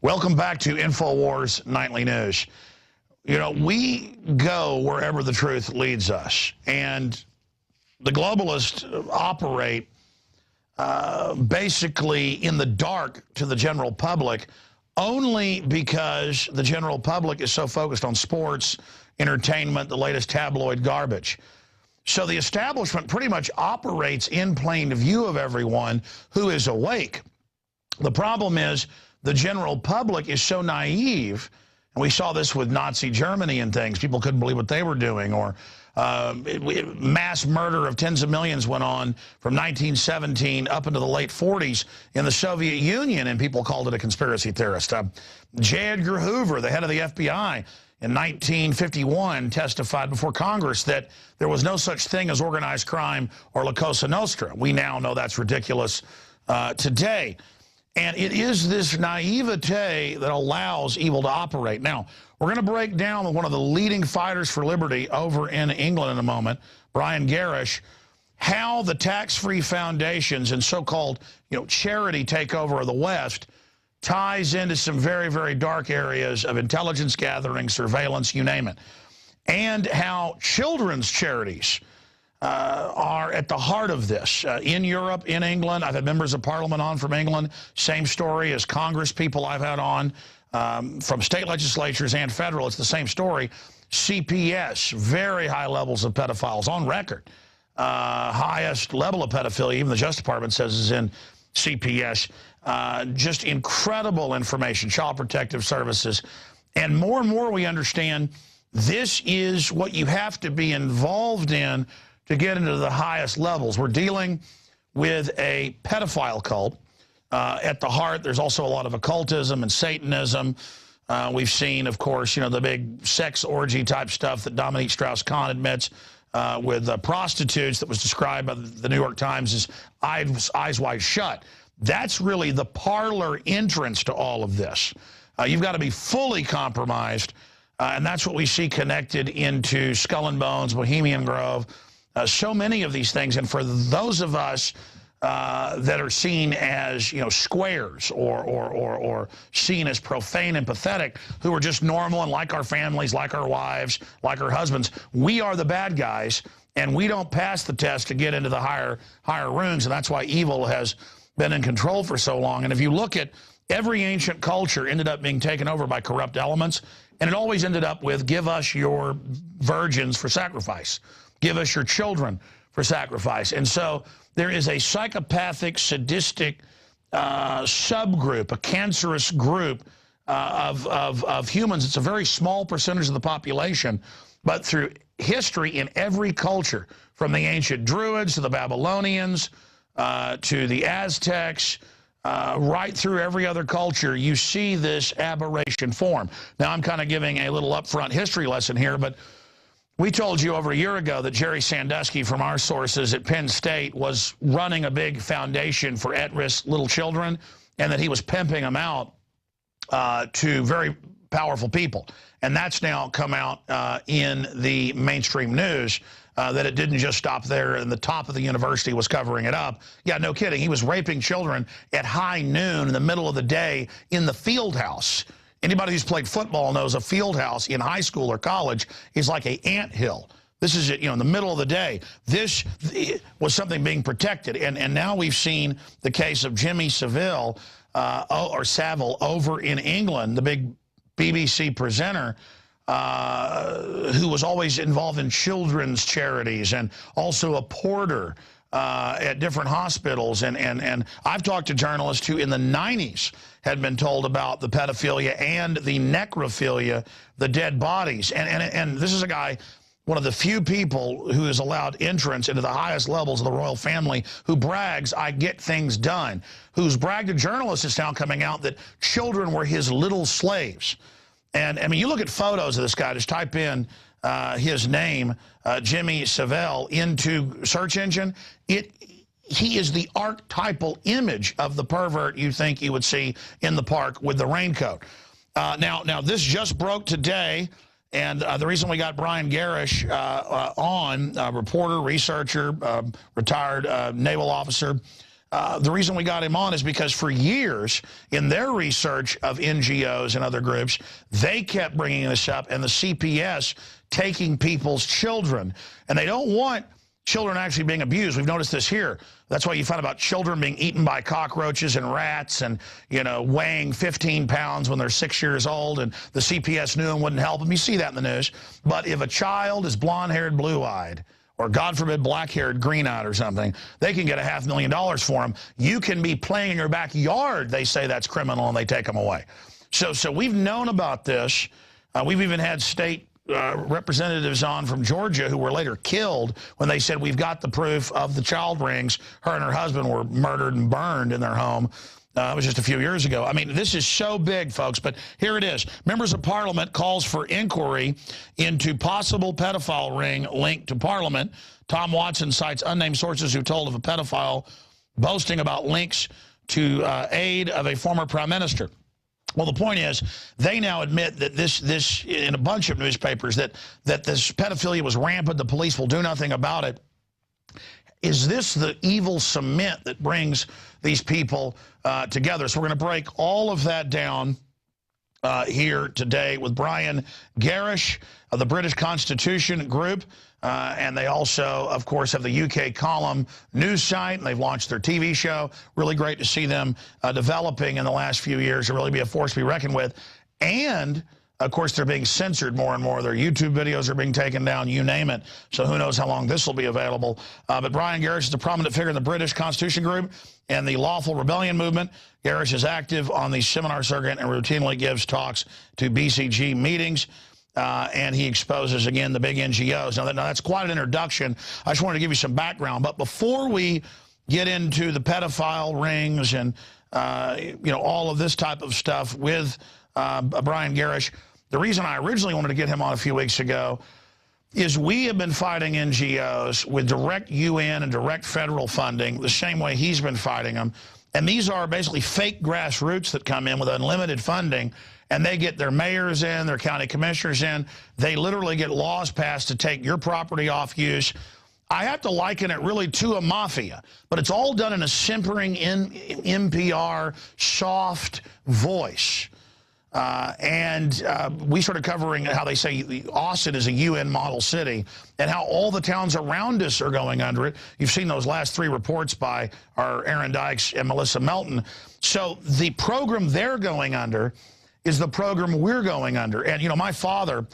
Welcome back to InfoWars Nightly News. You know, we go wherever the truth leads us, and the globalists operate basically in the dark to the general public only because the general public is so focused on sports, entertainment, the latest tabloid garbage. So the establishment pretty much operates in plain view of everyone who is awake. The problem is the general public is so naive, and we saw this with Nazi Germany and things. People couldn't believe what they were doing, or mass murder of tens of millions went on from 1917 up into the late 40s in the Soviet Union, and people called it a conspiracy theorist. J. Edgar Hoover, the head of the FBI, in 1951 testified before Congress that there was no such thing as organized crime or La Cosa Nostra. We now know that's ridiculous today. And it is this naivete that allows evil to operate. Now, we're going to break down with one of the leading fighters for liberty over in England in a moment, Brian Gerrish, how the tax-free foundations and so-called, charity takeover of the West ties into some very, very dark areas of intelligence gathering, surveillance, you name it. And how children's charities are at the heart of this. In Europe, in England, I've had members of parliament on from England, same story as Congress people I've had on, from state legislatures and federal, it's the same story. CPS, very high levels of pedophiles on record. Highest level of pedophilia, even the Justice Department says, is in CPS. Just incredible information, Child Protective Services. And more we understand this is what you have to be involved in to get into the highest levels. We're dealing with a pedophile cult. At the heart, there's also a lot of occultism and Satanism. We've seen, of course, the big sex orgy type stuff that Dominique Strauss-Kahn admits with prostitutes that was described by the New York Times as eyes wide shut. That's really the parlor entrance to all of this. You've got to be fully compromised, and that's what we see connected into Skull and Bones, Bohemian Grove, so many of these things. And for those of us that are seen as, squares or seen as profane and pathetic, who are just normal and like our families, like our wives, like our husbands, we are the bad guys, and we don't pass the test to get into the higher rooms, and that's why evil has been in control for so long. And if you look at every ancient culture ended up being taken over by corrupt elements, and it always ended up with, give us your virgins for sacrifice. Give us your children for sacrifice. And so there is a psychopathic, sadistic subgroup, a cancerous group of humans. It's a very small percentage of the population, but through history in every culture, from the ancient Druids to the Babylonians to the Aztecs, right through every other culture, you see this aberration form. Now, I'm kind of giving a little upfront history lesson here, but we told you over a year ago that Jerry Sandusky from our sources at Penn State was running a big foundation for at-risk little children, and that he was pimping them out to very powerful people. And that's now come out in the mainstream news, that it didn't just stop there and the top of the university was covering it up. Yeah, no kidding. He was raping children at high noon in the middle of the day in the field house. Anybody who's played football knows a field house in high school or college is like an anthill. This is, in the middle of the day. This was something being protected. And now we've seen the case of Jimmy Savile, or Savile, over in England, the big BBC presenter, who was always involved in children's charities and also a porter at different hospitals. And I've talked to journalists who in the 90s had been told about the pedophilia and the necrophilia, the dead bodies. And this is a guy, one of the few people who is allowed entrance into the highest levels of the royal family, who brags, I get things done, who's bragged to journalists is now coming out that children were his little slaves. And, I mean, you look at photos of this guy, just type in his name, Jimmy Savile, into search engine. He is the archetypal image of the pervert you think you would see in the park with the raincoat. Now, this just broke today, and the reason we got Brian Gerrish on, reporter, researcher, retired naval officer, the reason we got him on is because for years, in their research of NGOs and other groups, they kept bringing this up, and the CPS taking people's children. And they don't want children actually being abused. We've noticed this here. That's why you find about children being eaten by cockroaches and rats and, you know, weighing 15 pounds when they're 6 years old, and the CPS knew and wouldn't help them. You see that in the news. But if a child is blonde-haired, blue-eyed, or God forbid black-haired, green-eyed or something, they can get $500,000 for them. You can be playing in your backyard. They say that's criminal, and they take them away. So we've known about this. We've even had state representatives on from Georgia who were later killed when they said, we've got the proof of the child rings. Her and her husband were murdered and burned in their home. It was just a few years ago. I mean, this is so big, folks, but here it is. Members of Parliament calls for inquiry into possible pedophile ring linked to Parliament. Tom Watson cites unnamed sources who told of a pedophile boasting about links to aide of a former prime minister. Well, the point is, they now admit that this in a bunch of newspapers, that this pedophilia was rampant, the police will do nothing about it. Is this the evil cement that brings these people together? So we're going to break all of that down here today with Brian Gerrish of the British Constitution Group. And they also, of course, have the UK Column news site, and they've launched their TV show. Really great to see them developing in the last few years to really be a force to be reckoned with. And, of course, they're being censored more and more. Their YouTube videos are being taken down, you name it. So who knows how long this will be available. But Brian Gerrish is a prominent figure in the British Constitution Group and the Lawful Rebellion movement. Gerrish is active on the seminar circuit and routinely gives talks to BCG meetings. And he exposes, again, the big NGOs. Now, that's quite an introduction. I just wanted to give you some background. But before we get into the pedophile rings and, you know, all of this type of stuff with Brian Gerrish, the reason I originally wanted to get him on a few weeks ago is we have been fighting NGOs with direct UN and direct federal funding the same way he's been fighting them. And these are basically fake grassroots that come in with unlimited funding, and they get their mayors in, their county commissioners in. They literally get laws passed to take your property off use. I have to liken it really to a mafia, but it's all done in a simpering NPR soft voice. We started covering how they say Austin is a UN model city and how all the towns around us are going under it. You've seen those last 3 reports by our Aaron Dykes and Melissa Melton. So the program they're going under is the program we're going under. And, you know, my father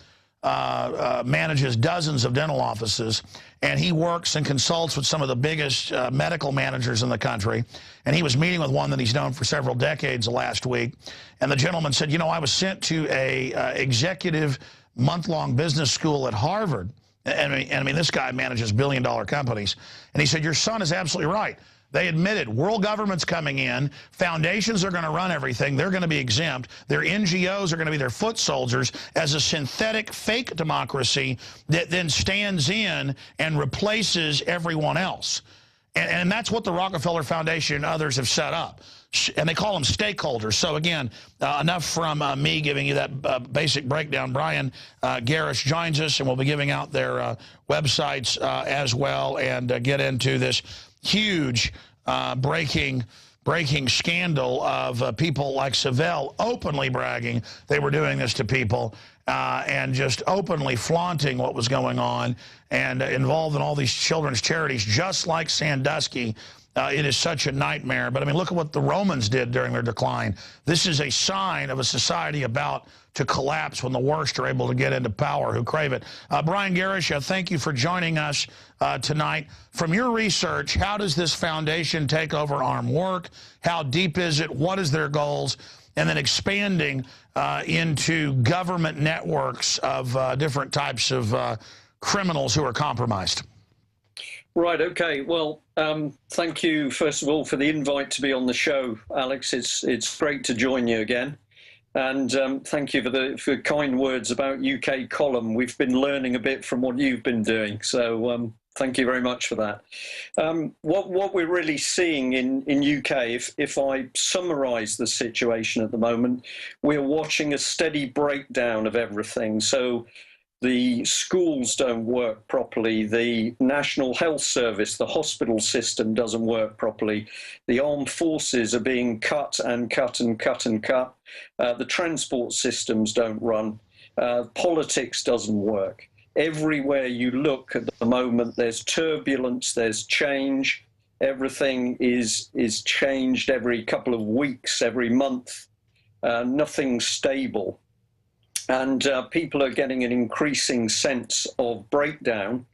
manages dozens of dental offices, and he works and consults with some of the biggest medical managers in the country. And he was meeting with one that he's known for several decades last week. And the gentleman said, you know, I was sent to a executive month-long business school at Harvard. And I mean, this guy manages billion-dollar companies. And he said, your son is absolutely right. They admitted world government's coming in, foundations are going to run everything, they're going to be exempt, their NGOs are going to be their foot soldiers as a synthetic fake democracy that then stands in and replaces everyone else. And that's what the Rockefeller Foundation and others have set up. And they call them stakeholders. So again, enough from me giving you that basic breakdown. Brian Gerrish joins us, and we'll be giving out their websites as well, and get into this huge breaking scandal of people like Savelle openly bragging they were doing this to people and just openly flaunting what was going on and involved in all these children's charities, just like Sandusky. It is such a nightmare. But, I mean, look at what the Romans did during their decline. This is a sign of a society about to collapse when the worst are able to get into power who crave it. Brian Gerrish, thank you for joining us tonight. From your research, how does this foundation take over armed work? How deep is it? What is their goals? And then expanding into government networks of different types of criminals who are compromised. Right, okay. Well, thank you, first of all, for the invite to be on the show, Alex. It's great to join you again. And thank you for the kind words about UK Column. We've been learning a bit from what you've been doing. So thank you very much for that. What we're really seeing in UK, if I summarise the situation at the moment, we're watching a steady breakdown of everything. So The schools don't work properly. The National Health Service, the hospital system doesn't work properly. The armed forces are being cut and cut and cut and cut. The transport systems don't run. Politics doesn't work. Everywhere you look at the moment, there's turbulence, there's change. Everything is changed every couple of weeks, every month. Nothing's stable. And people are getting an increasing sense of breakdown.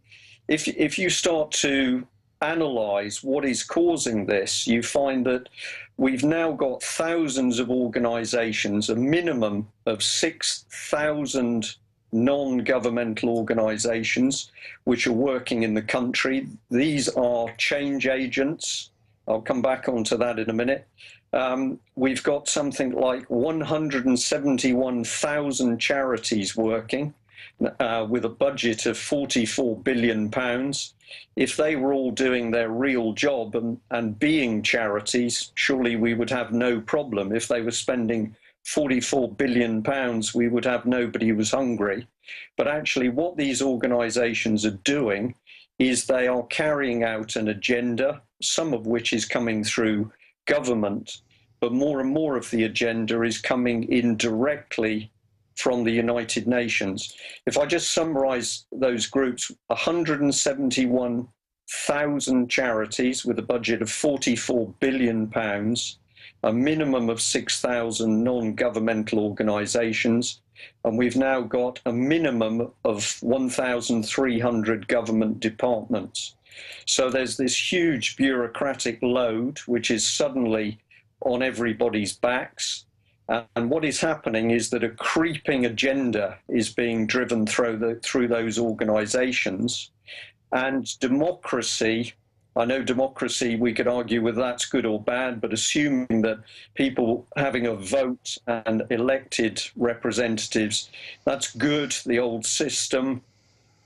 If you start to analyze what is causing this, you find that we've now got thousands of organizations, a minimum of 6,000 non-governmental organizations which are working in the country. These are change agents. I'll come back onto that in a minute. We've got something like 171,000 charities working with a budget of £44 billion. If they were all doing their real job and being charities, surely we would have no problem. If they were spending £44 billion, we would have nobody who was hungry. But actually what these organizations are doing is they are carrying out an agenda, some of which is coming through government, but more and more of the agenda is coming in directly from the United Nations. If I just summarize those groups, 171,000 charities with a budget of £44 billion, a minimum of 6,000 non-governmental organizations, and we've now got a minimum of 1,300 government departments. So there's this huge bureaucratic load which is suddenly on everybody's backs. And what is happening is that a creeping agenda is being driven through those organizations. And democracy, I know democracy, we could argue whether that's good or bad, but assuming that people having a vote and elected representatives, that's good, the old system.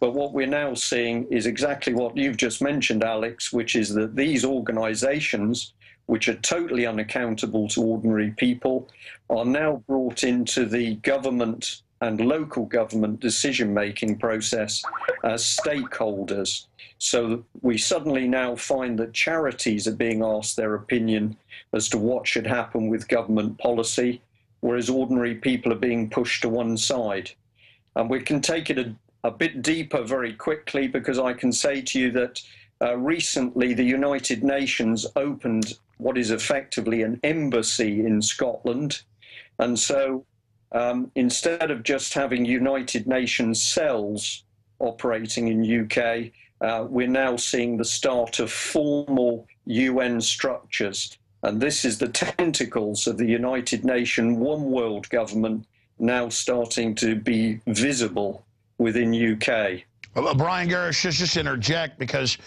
But what we're now seeing is exactly what you've just mentioned, Alex, which is that these organizations, which are totally unaccountable to ordinary people, are now brought into the government and local government decision-making process as stakeholders. So we suddenly now find that charities are being asked their opinion as to what should happen with government policy, whereas ordinary people are being pushed to one side. And we can take it a bit deeper very quickly, because I can say to you that recently the United Nations opened what is effectively an embassy in Scotland. And so instead of just having United Nations cells operating in UK, we're now seeing the start of formal UN structures. And this is the tentacles of the United Nations One World government now starting to be visible within UK. Well, Brian Gerrish, just interject, because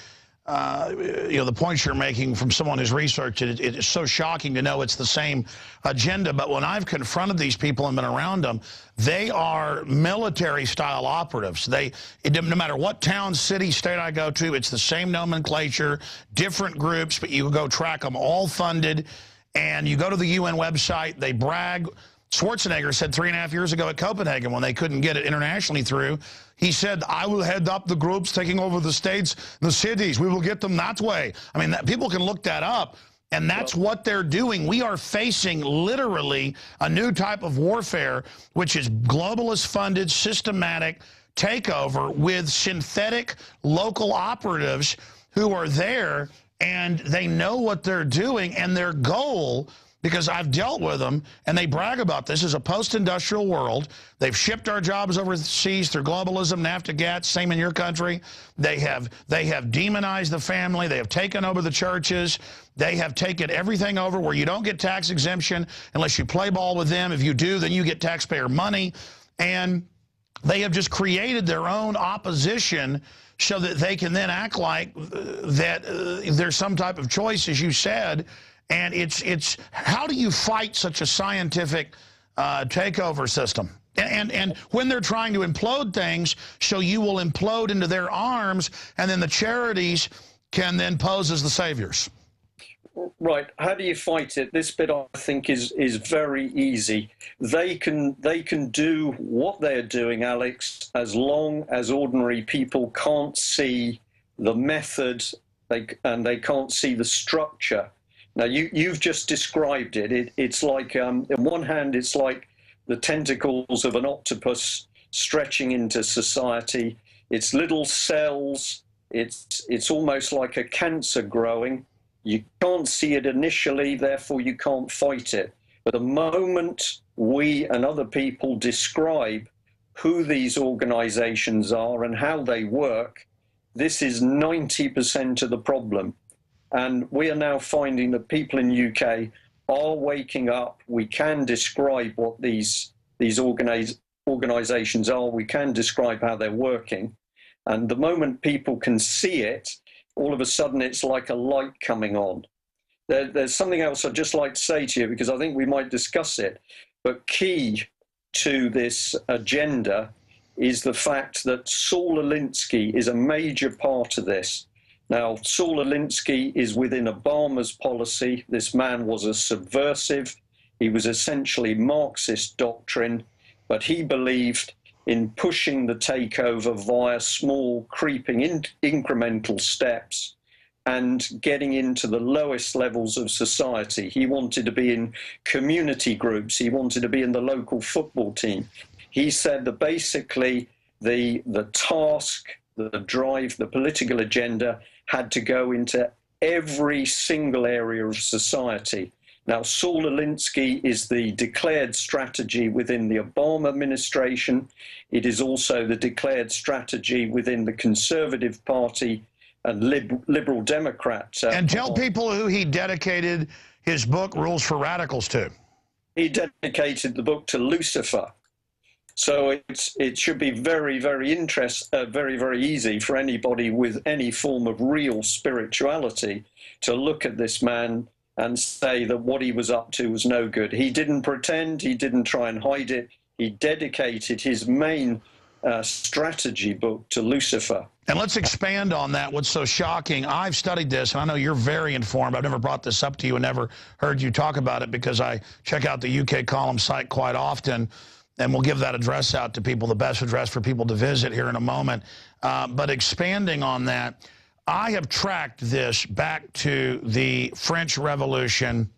you know, the points you're making from someone who's researched it, it's so shocking to know it's the same agenda. But when I've confronted these people and been around them, they are military-style operatives. No matter what town, city, state I go to, it's the same nomenclature, different groups, but you go track them, all funded. And you go to the UN website, they brag. Schwarzenegger said 3.5 years ago at Copenhagen, when they couldn't get it internationally through, he said, I will head up the groups taking over the states, the cities. We will get them that way. I mean, people can look that up, and that's what they're doing. We are facing literally a new type of warfare, which is globalist-funded, systematic takeover with synthetic local operatives who are there, and they know what they're doing, and their goal, because I've dealt with them, and they brag about this, is a post-industrial world. They've shipped our jobs overseas through globalism, NAFTA, GATT, same in your country. They have demonized the family. They have taken over the churches. They have taken everything over where you don't get tax exemption unless you play ball with them. If you do, then you get taxpayer money. And they have just created their own opposition so that they can then act like that there's some type of choice, as you said. And it's how do you fight such a scientific takeover system? And when they're trying to implode things, so you will implode into their arms, and then the charities can then pose as the saviors. right. How do you fight it? This bit I think is very easy. They can do what they're doing, Alex, as long as ordinary people can't see the method, and they can't see the structure. Now you've just described it. It's like on one hand it's like the tentacles of an octopus stretching into society. It's little cells. It's almost like a cancer growing. You can't see it initially, therefore you can't fight it. But the moment we and other people describe who these organizations are and how they work, this is 90% of the problem. And we are now finding that people in the UK are waking up. We can describe what these organizations are. We can describe how they're working. And the moment people can see it, all of a sudden it's like a light coming on. There's something else I'd just like to say to you, because I think we might discuss it. But key to this agenda is the fact that Saul Alinsky is a major part of this. Now, Saul Alinsky is within Obama's policy. This man was a subversive. He was essentially Marxist doctrine, but he believed in pushing the takeover via small, creeping, incremental steps and getting into the lowest levels of society. He wanted to be in community groups. He wanted to be in the local football team. He said that basically the task, the drive, the political agenda had to go into every single area of society. Now, Saul Alinsky is the declared strategy within the Obama administration. It is also the declared strategy within the Conservative Party and Liberal Democrat. And tell people who he dedicated his book, Rules for Radicals, to. He dedicated the book to Lucifer. So it should be very, very very easy for anybody with any form of real spirituality to look at this man and say that what he was up to was no good. He didn't pretend, he didn't try and hide it. He dedicated his main strategy book to Lucifer. And let's expand on that. What's so shocking, I've studied this, and I know you're very informed. I've never brought this up to you and never heard you talk about it because I check out the UK column site quite often, and we'll give that address out to people, the best address for people to visit here in a moment. But expanding on that, I have tracked this back to the French Revolution,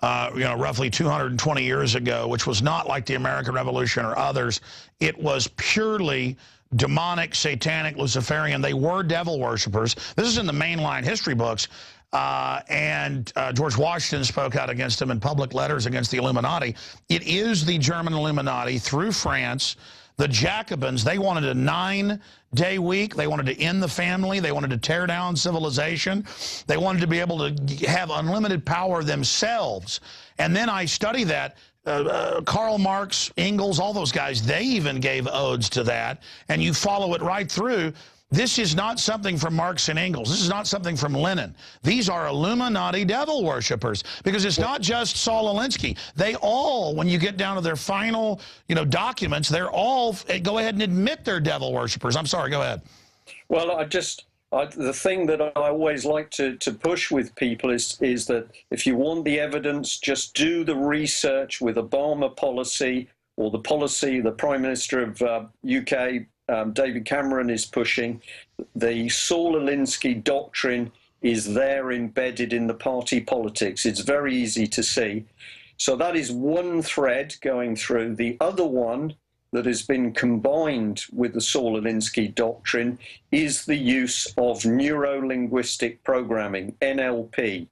roughly 220 years ago, which was not like the American Revolution or others. It was purely demonic, satanic, Luciferian. They were devil worshippers. This is in the mainline history books. And George Washington spoke out against them in public letters against the Illuminati. It is the German Illuminati through France. The Jacobins, they wanted a 9-day week. They wanted to end the family. They wanted to tear down civilization. They wanted to be able to have unlimited power themselves. And then I study that. Karl Marx, Engels, all those guys, they even gave odes to that. And you follow it right through. This is not something from Marx and Engels. This is not something from Lenin. These are Illuminati devil worshippers, because it's not just Saul Alinsky. They all, when you get down to their final, documents, they're all, go ahead and admit they're devil worshippers. I'm sorry, go ahead. Well, the thing that I always like to push with people is that if you want the evidence, just do the research with Obama policy or the policy the Prime Minister of UK, David Cameron, is pushing. The Saul Alinsky doctrine is there embedded in the party politics. It's very easy to see. So that is one thread going through. The other one that has been combined with the Saul Alinsky doctrine is the use of neuro-linguistic programming, NLP.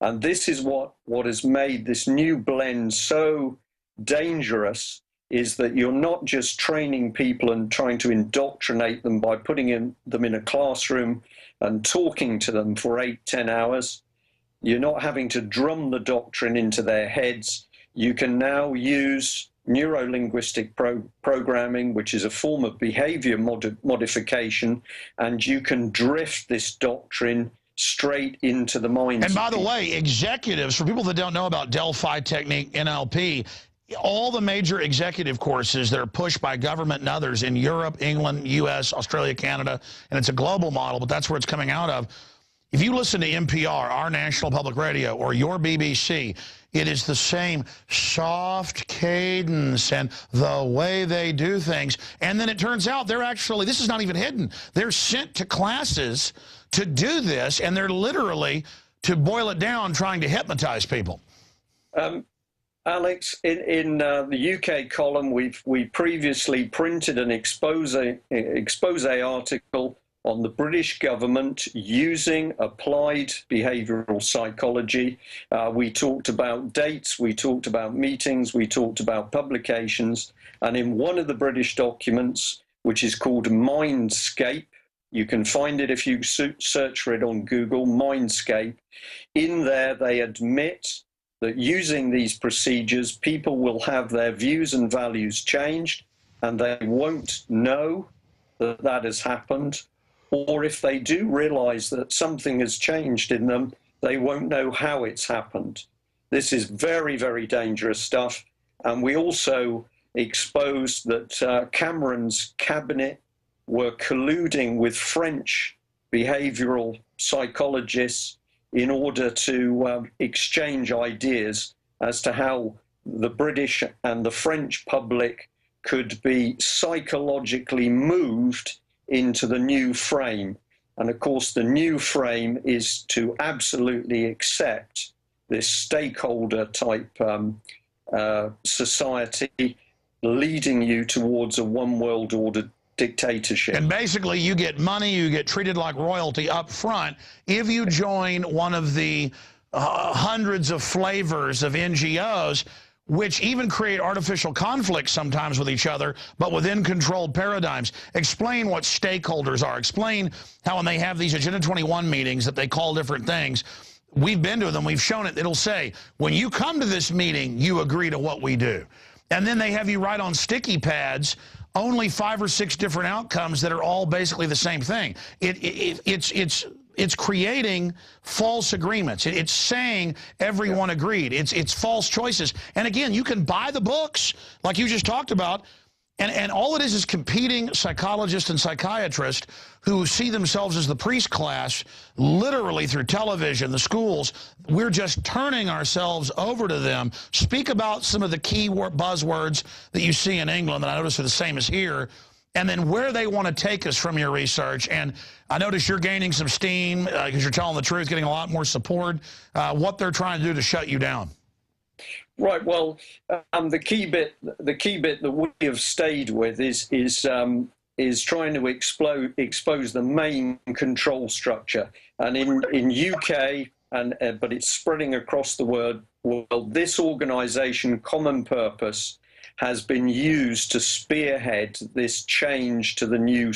And this is what has made this new blend so dangerous, is that you're not just training people and trying to indoctrinate them by putting them in a classroom and talking to them for 8-10 hours. You're not having to drum the doctrine into their heads. You can now use neuro-linguistic programming, which is a form of behavior modification, and you can drift this doctrine straight into the minds. And by the way, executives, for people that don't know about Delphi technique, NLP, all the major executive courses that are pushed by government and others in Europe, England, U.S., Australia, Canada, and it's a global model, but that's where it's coming out of. If you listen to NPR, our national public radio, or your BBC, it is the same soft cadence and the way they do things. And then it turns out they're actually, this is not even hidden, they're sent to classes to do this, and they're literally, to boil it down, trying to hypnotize people. Alex, in the UK column, we previously printed an expose article on the British government using applied behavioral psychology. We talked about dates, we talked about meetings, we talked about publications, and in one of the British documents, which is called Mindscape, you can find it if you search for it on Google, Mindscape. In there, they admit that using these procedures, people will have their views and values changed, and they won't know that that has happened. Or if they do realize that something has changed in them, they won't know how it's happened. This is very, very dangerous stuff. And we also exposed that Cameron's cabinet were colluding with French behavioral psychologists in order to exchange ideas as to how the British and the French public could be psychologically moved into the new frame. And of course, the new frame is to absolutely accept this stakeholder type society, leading you towards a one world order dictatorship. And basically, you get money, you get treated like royalty up front if you join one of the hundreds of flavors of NGOs, which even create artificial conflicts sometimes with each other, but within controlled paradigms. Explain what stakeholders are. Explain how when they have these Agenda 21 meetings that they call different things, we've been to them, we've shown it, it'll say, when you come to this meeting, you agree to what we do. And then they have you write on sticky pads only 5 or 6 different outcomes that are all basically the same thing. It's creating false agreements. It's saying everyone agreed. It's false choices. And again, you can buy the books like you just talked about, and all it is competing psychologists and psychiatrists who see themselves as the priest class, literally through television, the schools. We're just turning ourselves over to them. Speak about some of the key buzzwords that you see in England that I notice are the same as here, and then where they want to take us from your research. And I notice you're gaining some steam because you're telling the truth, getting a lot more support, what they're trying to do to shut you down. Right. Well, the key bit that we have stayed with is trying to expose the main control structure. And in UK, but it's spreading across the world, this organisation, Common Purpose, has been used to spearhead this change to the new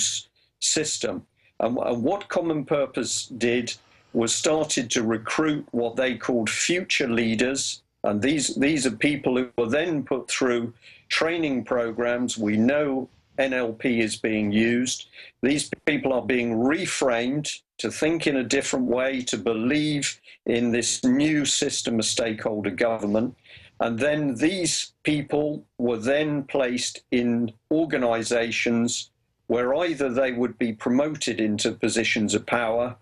system. And what Common Purpose did was started to recruit what they called future leaders. And these are people who were then put through training programs. We know NLP is being used. These people are being reframed to think in a different way, to believe in this new system of stakeholder government. And then these people were then placed in organizations where either they would be promoted into positions of power,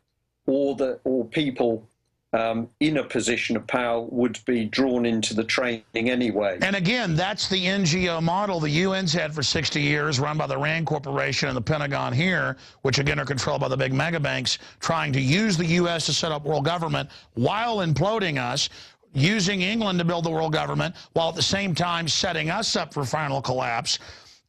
or people in a position of power would be drawn into the training anyway. And again, that's the NGO model the UN's had for 60 years, run by the RAND Corporation and the Pentagon here, which again are controlled by the big mega banks, trying to use the U.S. to set up world government while imploding us, using England to build the world government, while at the same time setting us up for final collapse.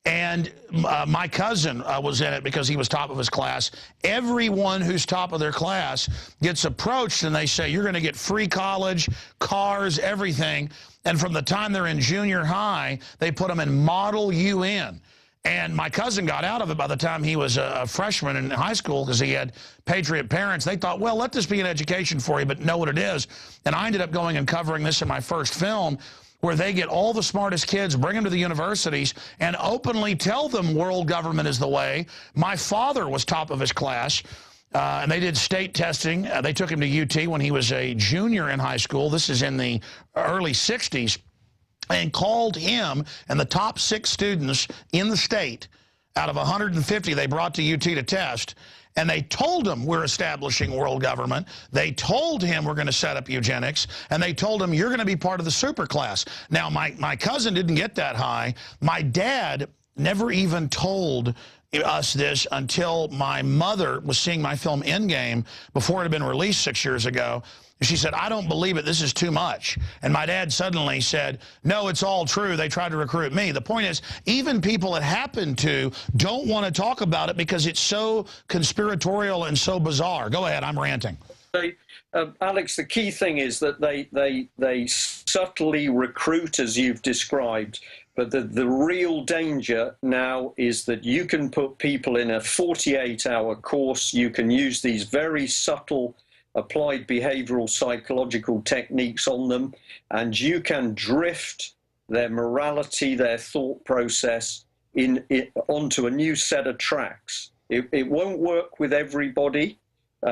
And my cousin was in it because he was top of his class. Everyone who's top of their class gets approached and they say, you're going to get free college, cars, everything. And from the time they're in junior high, they put them in Model UN. And my cousin got out of it by the time he was a freshman in high school because he had patriot parents. They thought, well, let this be an education for you, but know what it is. And I ended up going and covering this in my first film, where they get all the smartest kids, bring them to the universities, and openly tell them world government is the way. My father was top of his class, and they did state testing. They took him to UT when he was a junior in high school. This is in the early 60s, and called him and the top 6 students in the state out of 150 they brought to UT to test, and they told him we're establishing world government. They told him we're going to set up eugenics, and they told him you're going to be part of the superclass. Now, my cousin didn't get that high. My dad never even told us this until my mother was seeing my film Endgame before it had been released 6 years ago. She said, I don't believe it. This is too much. And my dad suddenly said, no, it's all true. They tried to recruit me. The point is, even people it happened to don't want to talk about it because it's so conspiratorial and so bizarre. Go ahead. I'm ranting. Alex, the key thing is that they subtly recruit, as you've described. But the real danger now is that you can put people in a 48-hour course. You can use these very subtle applied behavioral psychological techniques on them, and you can drift their morality, their thought process onto a new set of tracks. It won't work with everybody.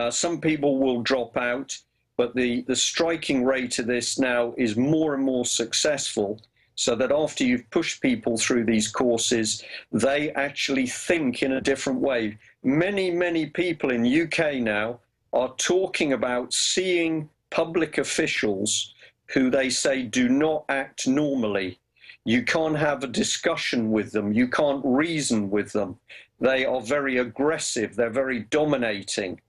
Some people will drop out, but the striking rate of this now is more and more successful, so that after you've pushed people through these courses, they actually think in a different way. Many, many people in UK now are talking about seeing public officials who they say do not act normally. You can't have a discussion with them. You can't reason with them. They are very aggressive. They're very dominating.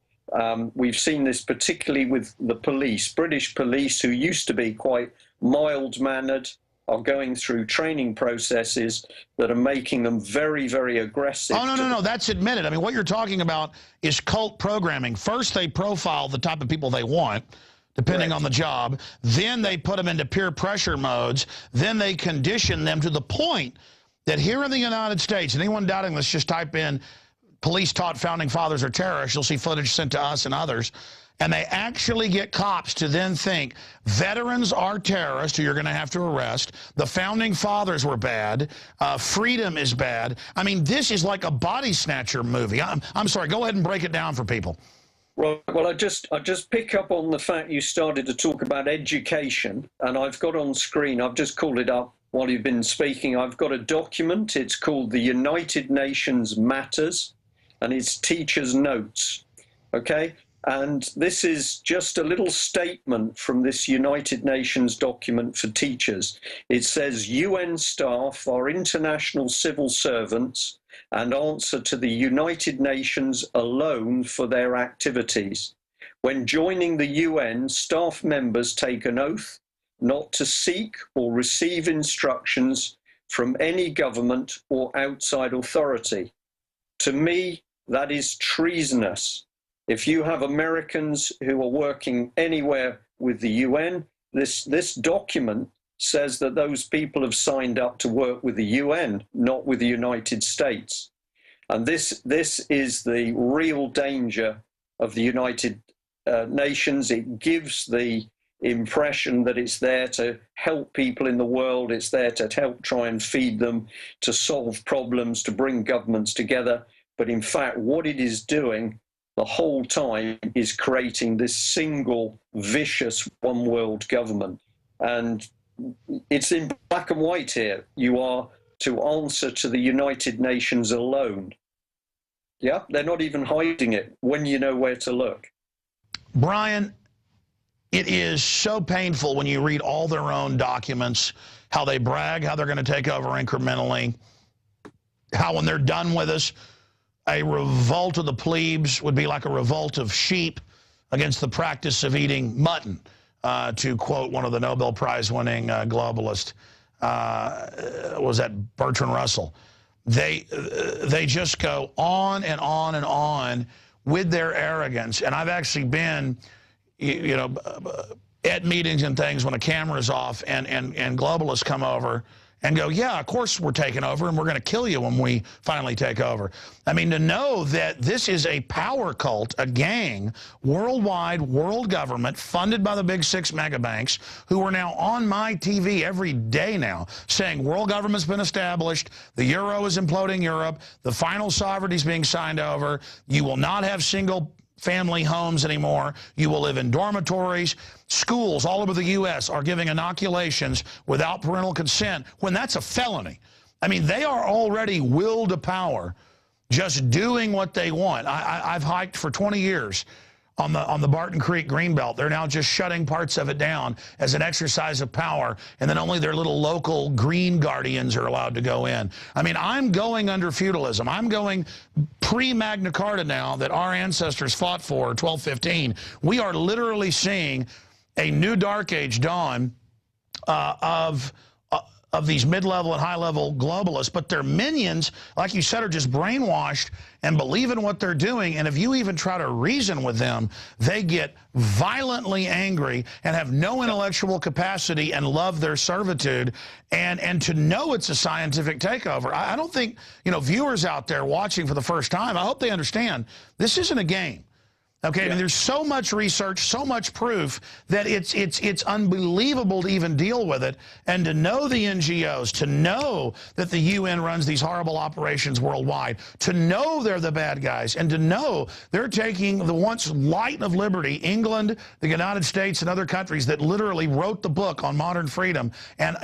We've seen this particularly with the police. British police, who used to be quite mild-mannered, are going through training processes that are making them very, very aggressive. Oh, no, that's admitted. I mean, what you're talking about is cult programming. First, they profile the type of people they want, depending on the job. Then they put them into peer pressure modes. Then they condition them to the point that here in the United States, and anyone doubting this, just type in police taught founding fathers are terrorists. You'll see footage sent to us and others. And they actually get cops to then think veterans are terrorists who you're going to have to arrest. The founding fathers were bad. Freedom is bad. I mean, this is like a body snatcher movie. I'm sorry. Go ahead and break it down for people. Well, I just pick up on the fact you started to talk about education, and I've got on screen, I've just called it up while you've been speaking. I've got a document. It's called the United Nations Matters, and it's teachers' notes. Okay? And this is just a little statement from this United Nations document for teachers. It says UN staff are international civil servants and answer to the United Nations alone for their activities. When joining the UN, staff members take an oath not to seek or receive instructions from any government or outside authority. To me, that is treasonous. If you have Americans who are working anywhere with the UN, this document says that those people have signed up to work with the UN, not with the United States. And this is the real danger of the United Nations. It gives the impression that it's there to help people in the world. It's there to help try and feed them, to solve problems, to bring governments together. But in fact, what it is doing the whole time is creating this single, vicious, one world government. And it's in black and white here. You are to answer to the United Nations alone. Yeah, they're not even hiding it when you know where to look. Brian, it is so painful when you read all their own documents, how they brag, how they're going to take over incrementally, how when they're done with us, a revolt of the plebes would be like a revolt of sheep against the practice of eating mutton, to quote one of the Nobel Prize-winning globalists. Was that Bertrand Russell? They just go on and on and on with their arrogance. And I've actually been, you know, at meetings and things when a camera's off and globalists come over and go, yeah, of course we're taking over and we're going to kill you when we finally take over. I mean, to know that this is a power cult, a gang, worldwide, world government, funded by the big 6 mega banks, who are now on my TV every day now saying world government's been established, the euro is imploding Europe, the final sovereignty is being signed over, you will not have single family homes anymore. You will live in dormitories. Schools all over the U.S. are giving inoculations without parental consent when that's a felony. I mean, they are already will to power, just doing what they want. I've hiked for 20 years on the Barton Creek Greenbelt. They're now just shutting parts of it down as an exercise of power, and then only their little local green guardians are allowed to go in. I mean, I'm going under feudalism. I'm going pre-Magna Carta now that our ancestors fought for, 1215. We are literally seeing a new dark age dawn of these mid-level and high-level globalists, but their minions, like you said, are just brainwashed and believe in what they're doing. And if you even try to reason with them, they get violently angry and have no intellectual capacity and love their servitude. And to know it's a scientific takeover, I don't think, you know, viewers out there watching for the first time, I hope they understand this isn't a game. Okay, I mean, there's so much research, so much proof that it's unbelievable to even deal with it. And to know the NGOs, to know that the UN runs these horrible operations worldwide, to know they're the bad guys, and to know they're taking the once light of liberty, England, the United States, and other countries that literally wrote the book on modern freedom, and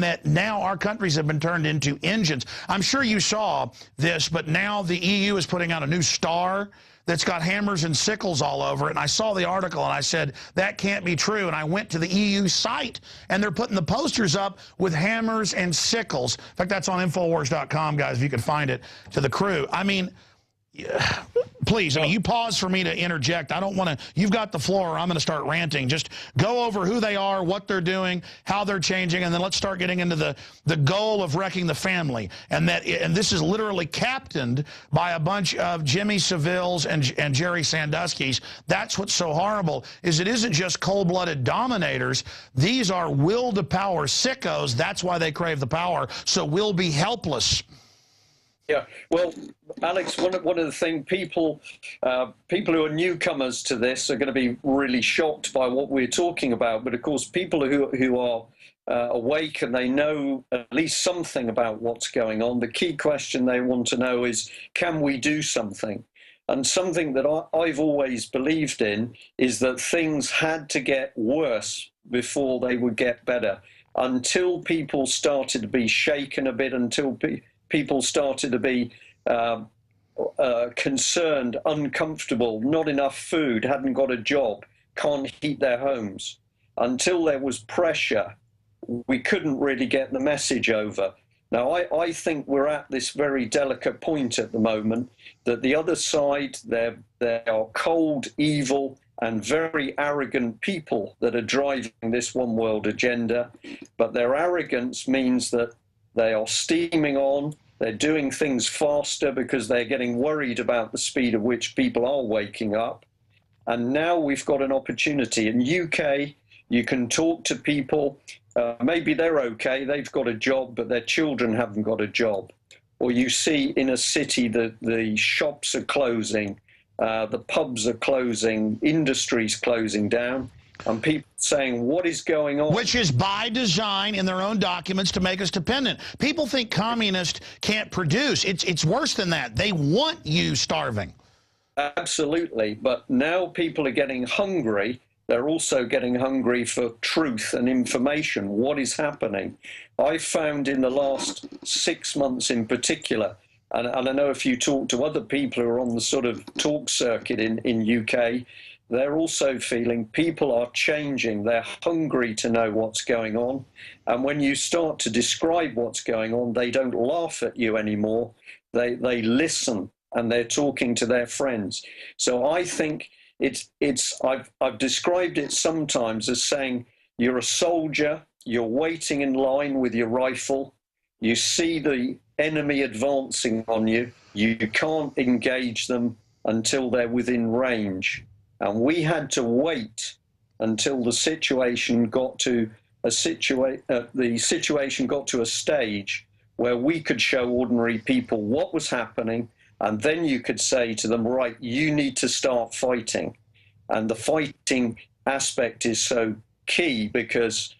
that now our countries have been turned into engines. I'm sure you saw this, but now the EU is putting out a new star that's got hammers and sickles all over it. And I saw the article and I said, that can't be true. And I went to the EU site and they're putting the posters up with hammers and sickles. In fact, that's on Infowars.com, guys, if you can find it, to the crew. I mean, please, I mean, you pause for me to interject. I don't want to, you've got the floor, or I'm going to start ranting. Just go over who they are, what they're doing, how they're changing, and then let's start getting into the goal of wrecking the family. And this is literally captained by a bunch of Jimmy Savilles and Jerry Sandusky's. That's what's so horrible, is it isn't just cold-blooded dominators. These are will-to-power sickos. That's why they crave the power, so we'll be helpless. Yeah, well, Alex, one of the things people who are newcomers to this are going to be really shocked by what we're talking about. But of course, people who are awake and they know at least something about what's going on, the key question they want to know is, can we do something? And something that I've always believed in is that things had to get worse before they would get better. Until people started to be shaken a bit, until people started to be concerned, uncomfortable, not enough food, hadn't got a job, can't heat their homes. Until there was pressure, we couldn't really get the message over. Now, I think we're at this very delicate point at the moment that the other side, there are cold, evil, and very arrogant people that are driving this one world agenda. But their arrogance means that they are steaming on. They're doing things faster because they're getting worried about the speed at which people are waking up. And now we've got an opportunity. In UK, you can talk to people. Maybe they're okay, they've got a job, but their children haven't got a job. Or you see in a city that the shops are closing, the pubs are closing, industry's closing down. And people saying, what is going on? Which is by design in their own documents to make us dependent. People think communists can't produce. It's worse than that. They want you starving. Absolutely. But now people are getting hungry. They're also getting hungry for truth and information. What is happening? I found in the last 6 months in particular, and I know if you talk to other people who are on the sort of talk circuit in UK, they're also feeling people are changing. They're hungry to know what's going on. And when you start to describe what's going on, they don't laugh at you anymore. They listen, and they're talking to their friends. So I think I've described it sometimes as saying you're a soldier, you're waiting in line with your rifle, you see the enemy advancing on you, you can't engage them until they're within range. And we had to wait until the situation got to a stage where we could show ordinary people what was happening, and then you could say to them, right, you need to start fighting. And the fighting aspect is so key, because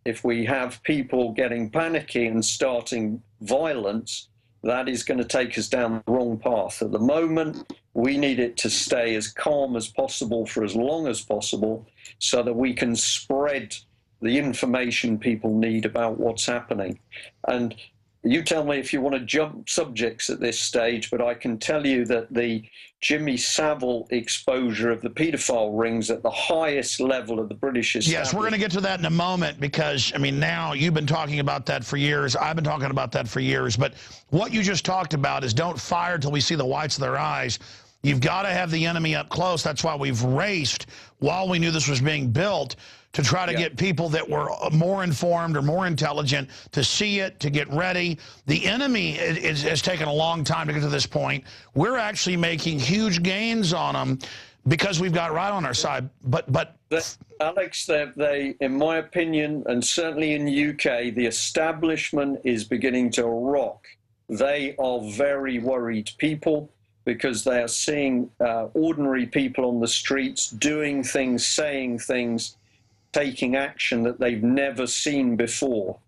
if we have people getting panicky and starting violence, that is going to take us down the wrong path. At the moment, we need it to stay as calm as possible for as long as possible, so that we can spread the information people need about what's happening. And you tell me if you want to jump subjects at this stage, but I can tell you that the Jimmy Savile exposure of the paedophile rings at the highest level of the British establishment. Yes, we're going to get to that in a moment because, I mean, now you've been talking about that for years. I've been talking about that for years. But what you just talked about is don't fire till we see the whites of their eyes. You've got to have the enemy up close. That's why we've raced while we knew this was being built to try to get people that were more informed or more intelligent to see it, to get ready. The enemy has taken a long time to get to this point. We're actually making huge gains on them because we've got right on our side. But Alex, they, in my opinion, and certainly in the UK, the establishment is beginning to rock. They are very worried people because they are seeing ordinary people on the streets doing things, saying things, taking action that they've never seen before.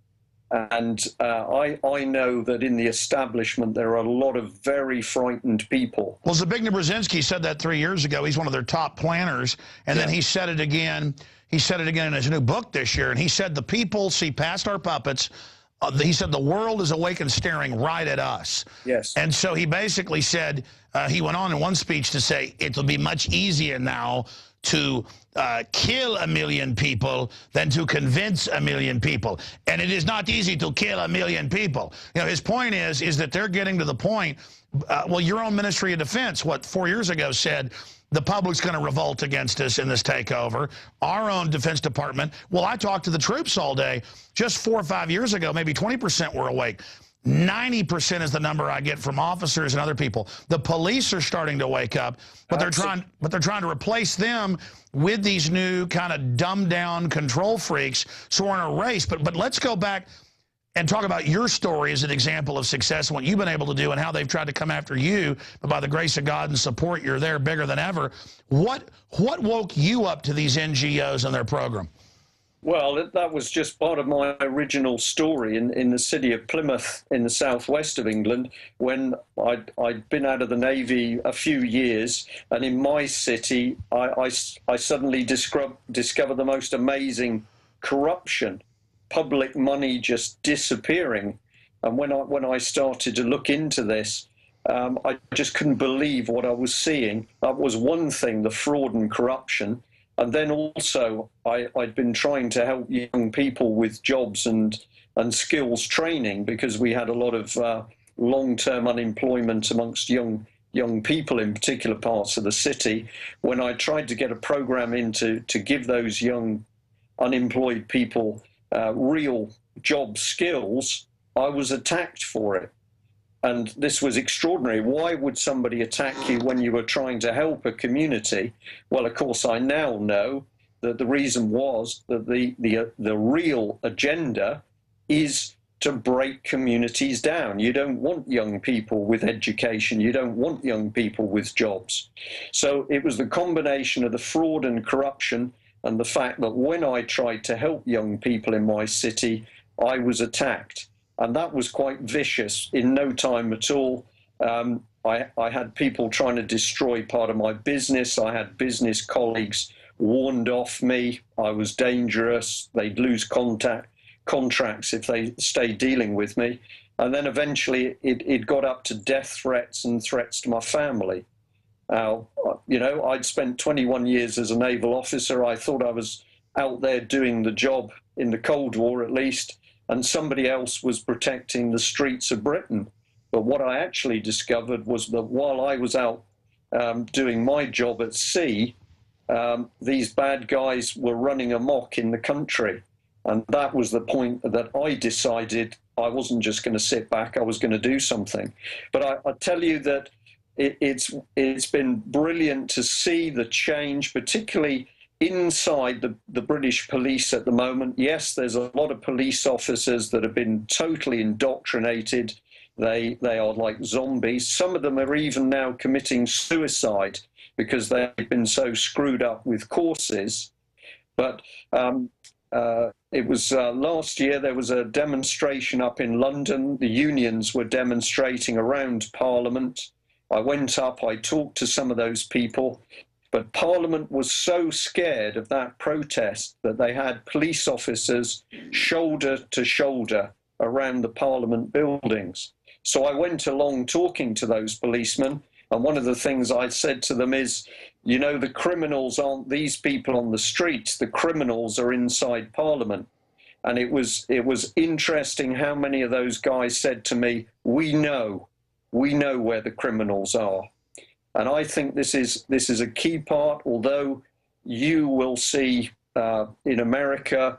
And I know that in the establishment there are a lot of very frightened people. Well, Zbigniew Brzezinski said that 3 years ago. He's one of their top planners. And then he said it again. He said it again in his new book this year. And he said the people see past our puppets. He said the world is awake and staring right at us. Yes. And so he basically said, he went on in one speech to say, it'll be much easier now to kill 1 million people than to convince 1 million people. And it is not easy to kill 1 million people. You know, his point is that they're getting to the point, well, your own Ministry of Defense, 4 years ago said, the public's going to revolt against us in this takeover. Our own Defense Department. Well, I talked to the troops all day. Just 4 or 5 years ago, maybe 20% were awake. 90% is the number I get from officers and other people. The police are starting to wake up, but they're trying to replace them with these new kind of dumbed down control freaks. So we're in a race. But let's go back and talk about your story as an example of success and what you've been able to do and how they've tried to come after you. But by the grace of God and support, you're there bigger than ever. What woke you up to these NGOs and their program? Well, that was just part of my original story in the city of Plymouth in the southwest of England when I'd been out of the Navy a few years. And in my city, I suddenly discovered the most amazing corruption, public money just disappearing. And when I started to look into this, I just couldn't believe what I was seeing. That was one thing, the fraud and corruption. And then also, I'd been trying to help young people with jobs and skills training because we had a lot of long-term unemployment amongst young people in particular parts of the city. When I tried to get a program in to give those young unemployed people real job skills, I was attacked for it. And this was extraordinary. Why would somebody attack you when you were trying to help a community? Well, of course, I now know that the reason was that the real agenda is to break communities down. You don't want young people with education. You don't want young people with jobs. So it was the combination of the fraud and corruption and the fact that when I tried to help young people in my city, I was attacked. And that was quite vicious. In no time at all, I had people trying to destroy part of my business. I had business colleagues warned off me. I was dangerous. They'd lose contracts if they stayed dealing with me. And then eventually it got up to death threats and threats to my family. You know, I'd spent 21 years as a naval officer. I thought I was out there doing the job in the Cold War, at least, and somebody else was protecting the streets of Britain. But what I actually discovered was that while I was out doing my job at sea, these bad guys were running amok in the country. And that was the point that I decided I wasn't just going to sit back, I was going to do something. But I tell you that it's been brilliant to see the change, particularly inside the British police at the moment. Yes, there's a lot of police officers that have been totally indoctrinated. They are like zombies. Some of them are even now committing suicide because they've been so screwed up with courses. But it was last year there was a demonstration up in London. The unions were demonstrating around Parliament. I went up, I talked to some of those people. But Parliament was so scared of that protest that they had police officers shoulder to shoulder around the Parliament buildings. So I went along talking to those policemen, and one of the things I said to them is, you know, the criminals aren't these people on the streets, the criminals are inside Parliament. And it was interesting how many of those guys said to me, we know where the criminals are. And I think this is a key part, although you will see in America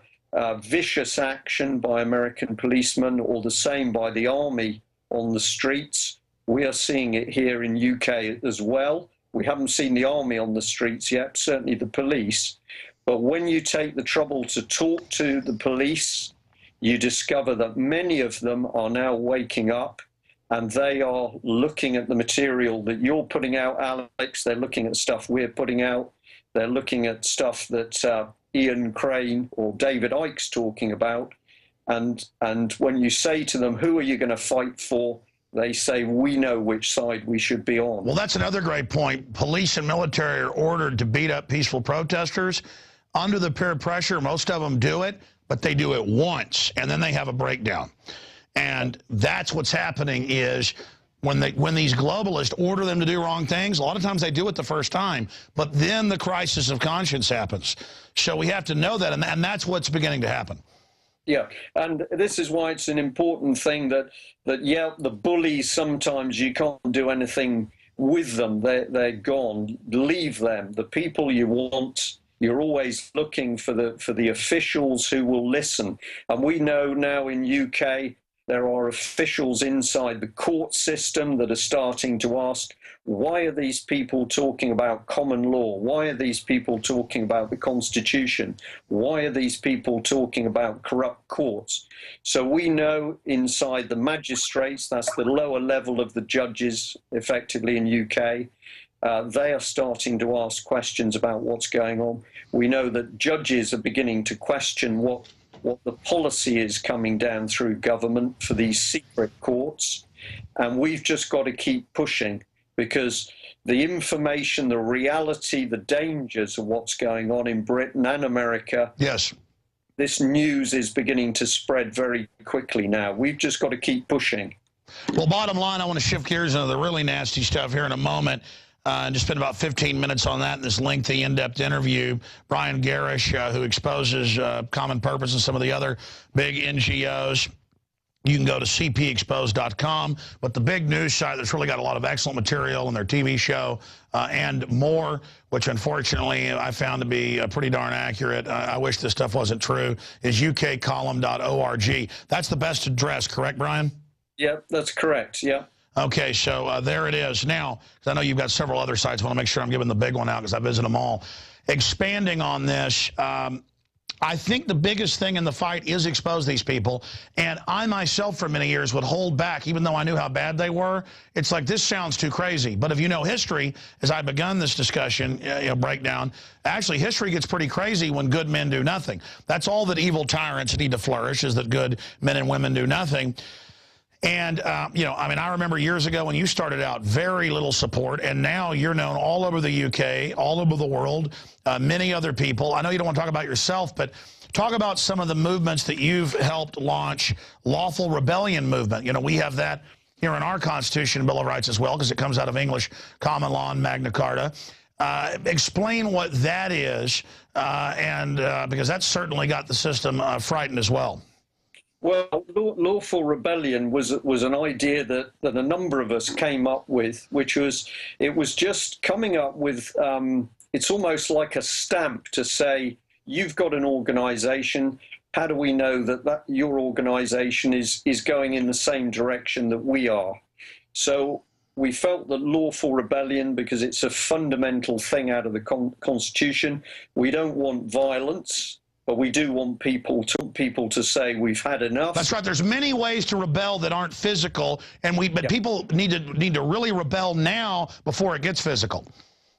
vicious action by American policemen, or the same by the army on the streets. We are seeing it here in UK as well. We haven't seen the army on the streets yet, certainly the police. But when you take the trouble to talk to the police, you discover that many of them are now waking up, and they are looking at the material that you're putting out, Alex. They're looking at stuff we're putting out. They're looking at stuff that Ian Crane or David Icke's talking about. And when you say to them, who are you going to fight for? They say, we know which side we should be on. Well, that's another great point. Police and military are ordered to beat up peaceful protesters. Under the peer pressure, most of them do it, but they do it once, and then they have a breakdown. And that's what's happening is when these globalists order them to do wrong things, a lot of times they do it the first time, but then the crisis of conscience happens. So we have to know that, and that's what's beginning to happen. Yeah, and this is why it's an important thing that yeah, the bullies, sometimes you can't do anything with them. They're gone. Leave them. The people you want, you're always looking for the officials who will listen. And we know now in UK there are officials inside the court system that are starting to ask, why are these people talking about common law? Why are these people talking about the Constitution? Why are these people talking about corrupt courts? So we know inside the magistrates, that's the lower level of the judges effectively in UK, they are starting to ask questions about what's going on. We know that judges are beginning to question what the policy is coming down through government for these secret courts. And we've just got to keep pushing, because the information, the reality, the dangers of what's going on in Britain and America, yes, this news is beginning to spread very quickly now. We've just got to keep pushing. Well, bottom line, I want to shift gears into the really nasty stuff here in a moment. And just spend about 15 minutes on that in this lengthy, in-depth interview. Brian Garish, who exposes Common Purpose and some of the other big NGOs. You can go to cpexposed.com. But the big news site that's really got a lot of excellent material in their TV show and more, which unfortunately I found to be pretty darn accurate. I wish this stuff wasn't true, is ukcolumn.org. That's the best address, correct, Brian? Yeah, that's correct, yeah. Okay, so there it is. Now, because I know you've got several other sites, I want to make sure I'm giving the big one out because I visit them all. Expanding on this, I think the biggest thing in the fight is expose these people. And I myself for many years would hold back, even though I knew how bad they were. It's like, this sounds too crazy. But if you know history, as I begun this discussion, breakdown, actually history gets pretty crazy when good men do nothing. That's all that evil tyrants need to flourish, is that good men and women do nothing. And, I mean, I remember years ago when you started out, very little support, and now you're known all over the UK, all over the world, many other people. I know you don't want to talk about yourself, but talk about some of the movements that you've helped launch. Lawful rebellion movement. You know, we have that here in our Constitution and Bill of Rights as well, because it comes out of English common law and Magna Carta. Explain what that is, because that's certainly got the system frightened as well. Well, lawful rebellion was an idea that a number of us came up with, which was, it was just coming up with, it's almost like a stamp to say, you've got an organization. How do we know that your organization is going in the same direction that we are? So we felt that lawful rebellion, because it's a fundamental thing out of the Constitution, we don't want violence. But we do want people to say we've had enough. That's right. There's many ways to rebel that aren't physical, and people need to really rebel now before it gets physical.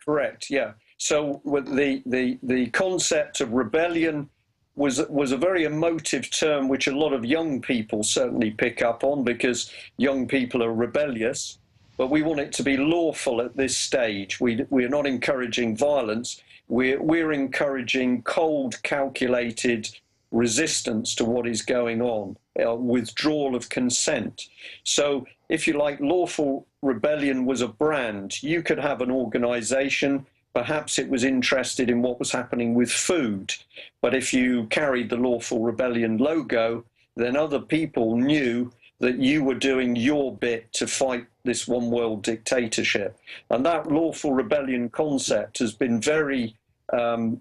Correct. Yeah. So with the concept of rebellion was a very emotive term, which a lot of young people certainly pick up on, because young people are rebellious. But we want it to be lawful at this stage. We're not encouraging violence. We're encouraging cold, calculated resistance to what is going on. withdrawal of consent. So if you like, lawful rebellion was a brand. You could have an organization, perhaps it was interested in what was happening with food, but if you carried the lawful rebellion logo, then other people knew that you were doing your bit to fight this one world dictatorship. And that lawful rebellion concept has been very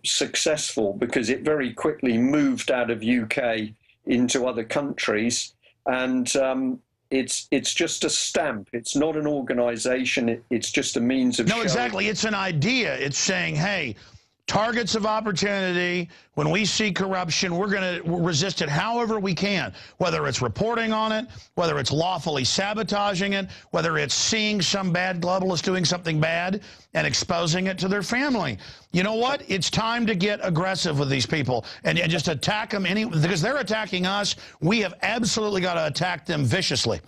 successful, because it very quickly moved out of UK into other countries, and it's just a stamp. It's not an organization. It's just a means of No, exactly. It's an idea. It's saying, hey, targets of opportunity, when we see corruption, we're going to resist it however we can, whether it's reporting on it, whether it's lawfully sabotaging it, whether it's seeing some bad globalist doing something bad and exposing it to their family. You know what? It's time to get aggressive with these people and just attack them because they're attacking us. We have absolutely got to attack them viciously.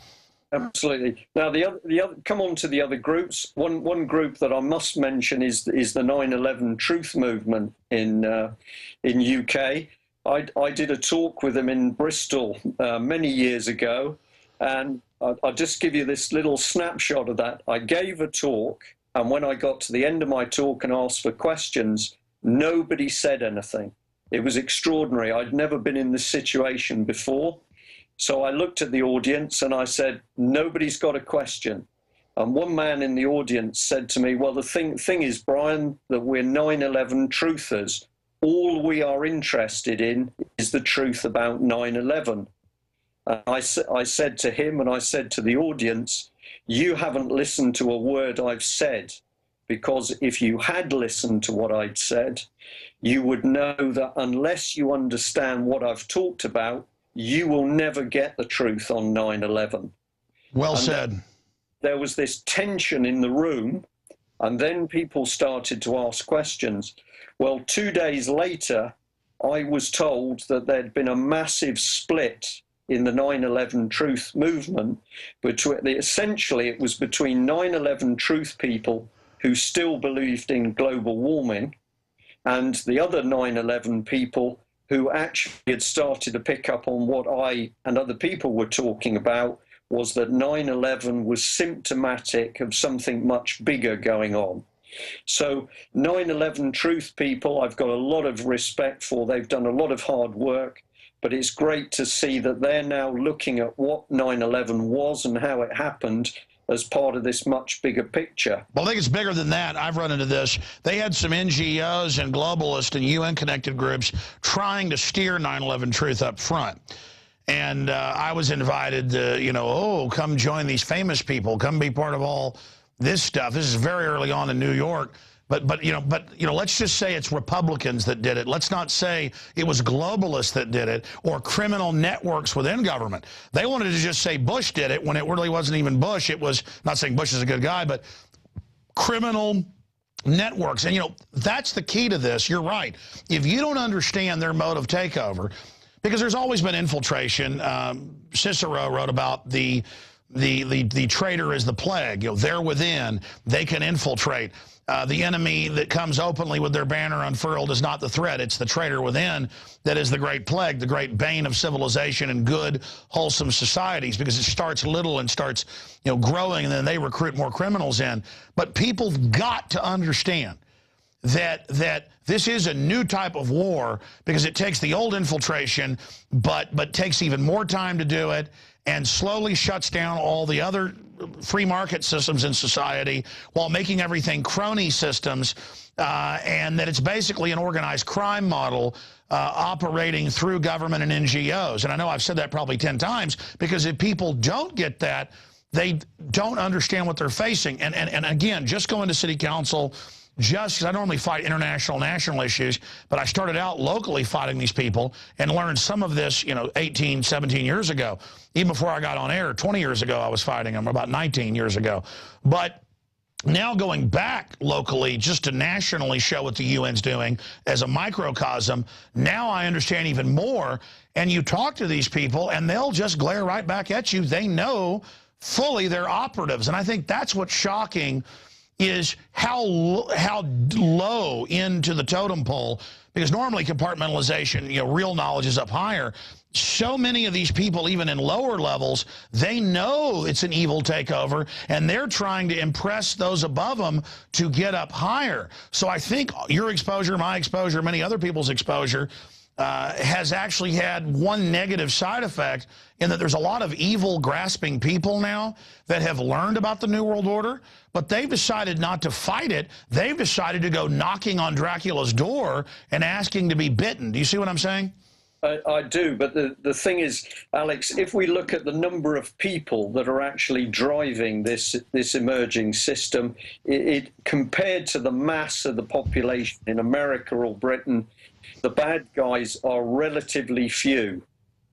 Absolutely. Now, the other, come on to the other groups. One group that I must mention is the 9/11 Truth Movement in UK. I did a talk with them in Bristol many years ago, and I'll just give you this little snapshot of that. I gave a talk, and when I got to the end of my talk and asked for questions, nobody said anything. It was extraordinary. I'd never been in this situation before. So I looked at the audience and I said, nobody's got a question. And one man in the audience said to me, well, the thing is, Brian, that we're 9/11 truthers. All we are interested in is the truth about 9/11. I said to him, and I said to the audience, you haven't listened to a word I've said, because if you had listened to what I'd said, you would know that unless you understand what I've talked about, you will never get the truth on 9/11. Well said. There was this tension in the room, and then people started to ask questions. Well, 2 days later, I was told that there'd been a massive split in the 9/11 truth movement. Essentially, it was between 9/11 truth people who still believed in global warming and the other 9/11 people who actually had started to pick up on what I and other people were talking about, was that 9/11 was symptomatic of something much bigger going on. So 9/11 truth people, I've got a lot of respect for. They've done a lot of hard work, but it's great to see that they're now looking at what 9/11 was and how it happened as part of this much bigger picture. Well, I think it's bigger than that. I've run into this. They had some NGOs and globalist and UN-connected groups trying to steer 9/11 truth up front. And I was invited to, oh, come join these famous people. Come be part of all this stuff. This is very early on in New York. But let's just say it's Republicans that did it. Let's not say it was globalists that did it or criminal networks within government. They wanted to just say Bush did it when it really wasn't even Bush. It was, not saying Bush is a good guy, but criminal networks. And, that's the key to this. You're right. If you don't understand their mode of takeover, because there's always been infiltration. Cicero wrote about the traitor is the plague. They're within. They can infiltrate. The enemy that comes openly with their banner unfurled is not the threat. It's the traitor within that is the great plague, the great bane of civilization and good, wholesome societies, because it starts little and starts growing, and then they recruit more criminals in. But people got to understand that this is a new type of war, because it takes the old infiltration, but takes even more time to do it, and slowly shuts down all the other free market systems in society while making everything crony systems, and that it's basically an organized crime model operating through government and NGOs. And I know I've said that probably 10 times, because if people don't get that, they don't understand what they're facing. And again, just going to city council, just because I normally fight international, national issues, but I started out locally fighting these people and learned some of this, 18, 17 years ago. Even before I got on air, 20 years ago, I was fighting them, about 19 years ago. But now going back locally just to nationally show what the UN's doing as a microcosm, now I understand even more. And you talk to these people and they'll just glare right back at you. They know fully they're operatives. And I think that's what's shocking, is how low into the totem pole, because normally compartmentalization, real knowledge is up higher. so many of these people, even in lower levels, they know it's an evil takeover, and they're trying to impress those above them to get up higher. So I think your exposure, my exposure, many other people's exposure has actually had one negative side effect in that there's a lot of evil, grasping people now that have learned about the New World Order, but they've decided not to fight it. They've decided to go knocking on Dracula's door and asking to be bitten. Do you see what I'm saying? I do, but the thing is, Alex, if we look at the number of people that are actually driving this emerging system, it compared to the mass of the population in America or Britain, the bad guys are relatively few.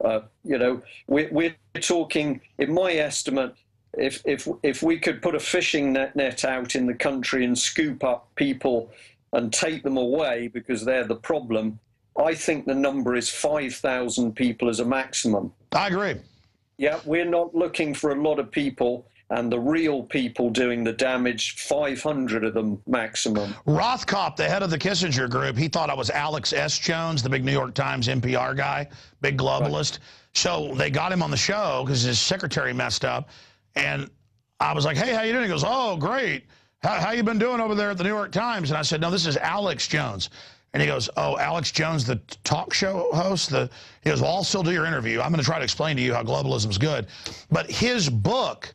You know, we're talking, in my estimate, if we could put a fishing net out in the country and scoop up people and take them away because they're the problem, I think the number is 5,000 people as a maximum. I agree. Yeah, we're not looking for a lot of people, and the real people doing the damage, 500 of them maximum. Rothkopf, the head of the Kissinger group, he thought I was Alex S. Jones, the big New York Times NPR guy, big globalist. Right. So they got him on the show because his secretary messed up. And I was like, hey, how you doing? He goes, oh, great. How you been doing over there at the New York Times? And I said, no, this is Alex Jones. And he goes, oh, Alex Jones, the talk show host? He goes, well, I'll still do your interview. I'm going to try to explain to you how globalism's good. But his book,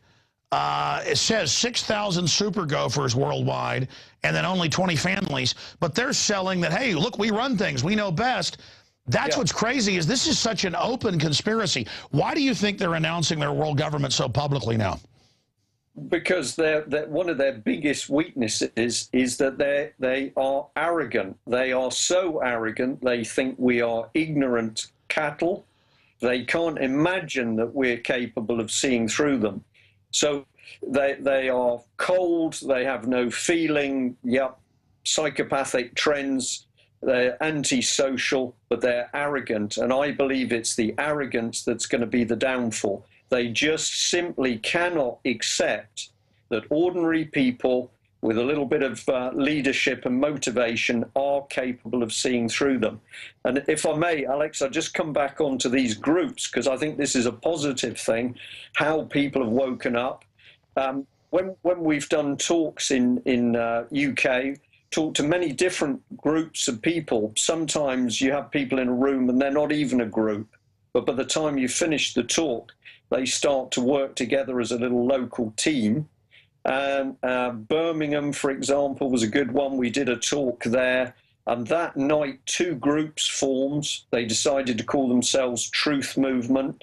it says 6,000 super gophers worldwide and then only 20 families. But they're selling that, hey, look, we run things. We know best. That's what's crazy is this is such an open conspiracy. Why do you think they're announcing their world government so publicly now? Because one of their biggest weaknesses is that they are arrogant. They are so arrogant, they think we are ignorant cattle. They can't imagine that we're capable of seeing through them. So they are cold, they have no feeling, psychopathic trends, they're antisocial, but they're arrogant. And I believe it's the arrogance that's going to be the downfall. They just simply cannot accept that ordinary people with a little bit of leadership and motivation are capable of seeing through them. And if I may, Alex, I'll just come back onto these groups because I think this is a positive thing, how people have woken up. When we've done talks in UK, talked to many different groups of people, sometimes you have people in a room and they're not even a group. But by the time you finish the talk, they start to work together as a little local team. Birmingham, for example, was a good one. We did a talk there. And that night, 2 groups formed. They decided to call themselves Truth Movement.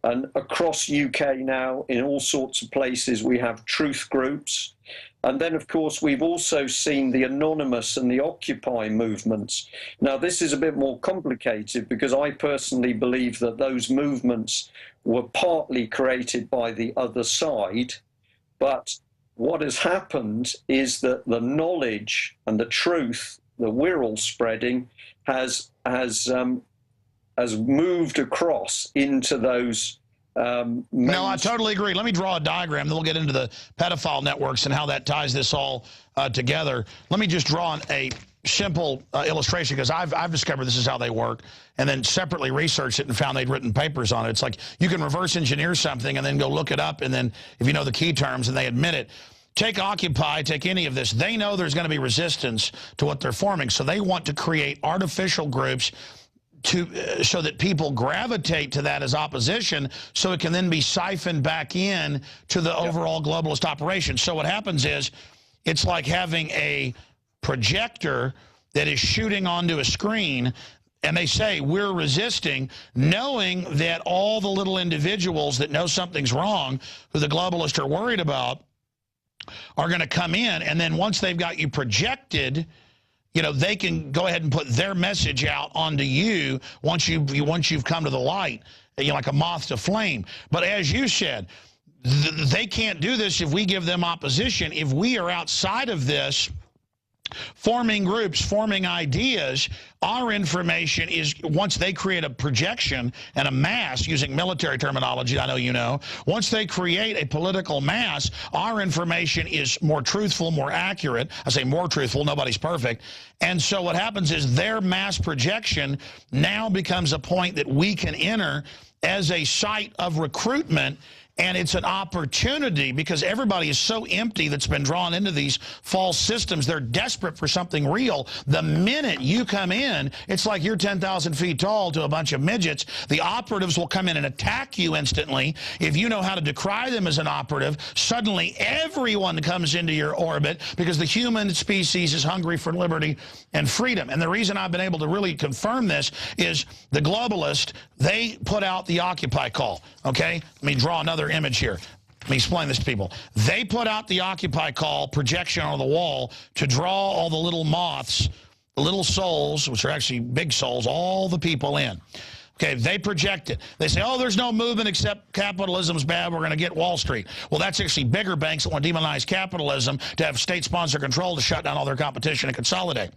And across UK now, in all sorts of places, we have truth groups. And then, of course, we've also seen the Anonymous and the Occupy movements. Now, this is a bit more complicated because I personally believe that those movements were partly created by the other side. But what has happened is that the knowledge and the truth that we're all spreading has moved across into those. No, I totally agree. Let me draw a diagram, then we'll get into the pedophile networks and how that ties this all together. Let me just draw a simple illustration because I've discovered this is how they work and then separately researched it and found they'd written papers on it. It's like you can reverse engineer something and then go look it up and then if you know the key terms and they admit it. Take Occupy, take any of this. They know there's going to be resistance to what they're forming, so they want to create artificial groups so that people gravitate to that as opposition so it can then be siphoned back in to the overall globalist operation. So what happens is it's like having a projector that is shooting onto a screen and they say we're resisting, knowing that all the little individuals that know something's wrong, who the globalists are worried about, are going to come in, and then once they've got you projected, you know, they can go ahead and put their message out onto you once you've come to the light, you know, like a moth to flame. But as you said, they can't do this if we give them opposition. If we are outside of this, forming groups, forming ideas. Our information is, once they create a projection and a mass, using military terminology, I know you know, once they create a political mass, our information is more truthful, more accurate. I say more truthful, nobody's perfect. And so what happens is their mass projection now becomes a point that we can enter as a site of recruitment. And it's an opportunity because everybody is so empty that's been drawn into these false systems. They're desperate for something real. The minute you come in, it's like you're 10,000 feet tall to a bunch of midgets. The operatives will come in and attack you instantly. If you know how to decry them as an operative, suddenly everyone comes into your orbit because the human species is hungry for liberty and freedom. And the reason I've been able to really confirm this is the globalists, they put out the Occupy call, okay? Let me draw another image here. Let me explain this to people. They put out the Occupy call projection on the wall to draw all the little moths, the little souls, which are actually big souls, all the people in. Okay, they project it. They say, oh, there's no movement except capitalism's bad, we're going to get Wall Street. Well, that's actually bigger banks that want to demonize capitalism, to have state-sponsored control, to shut down all their competition and consolidate.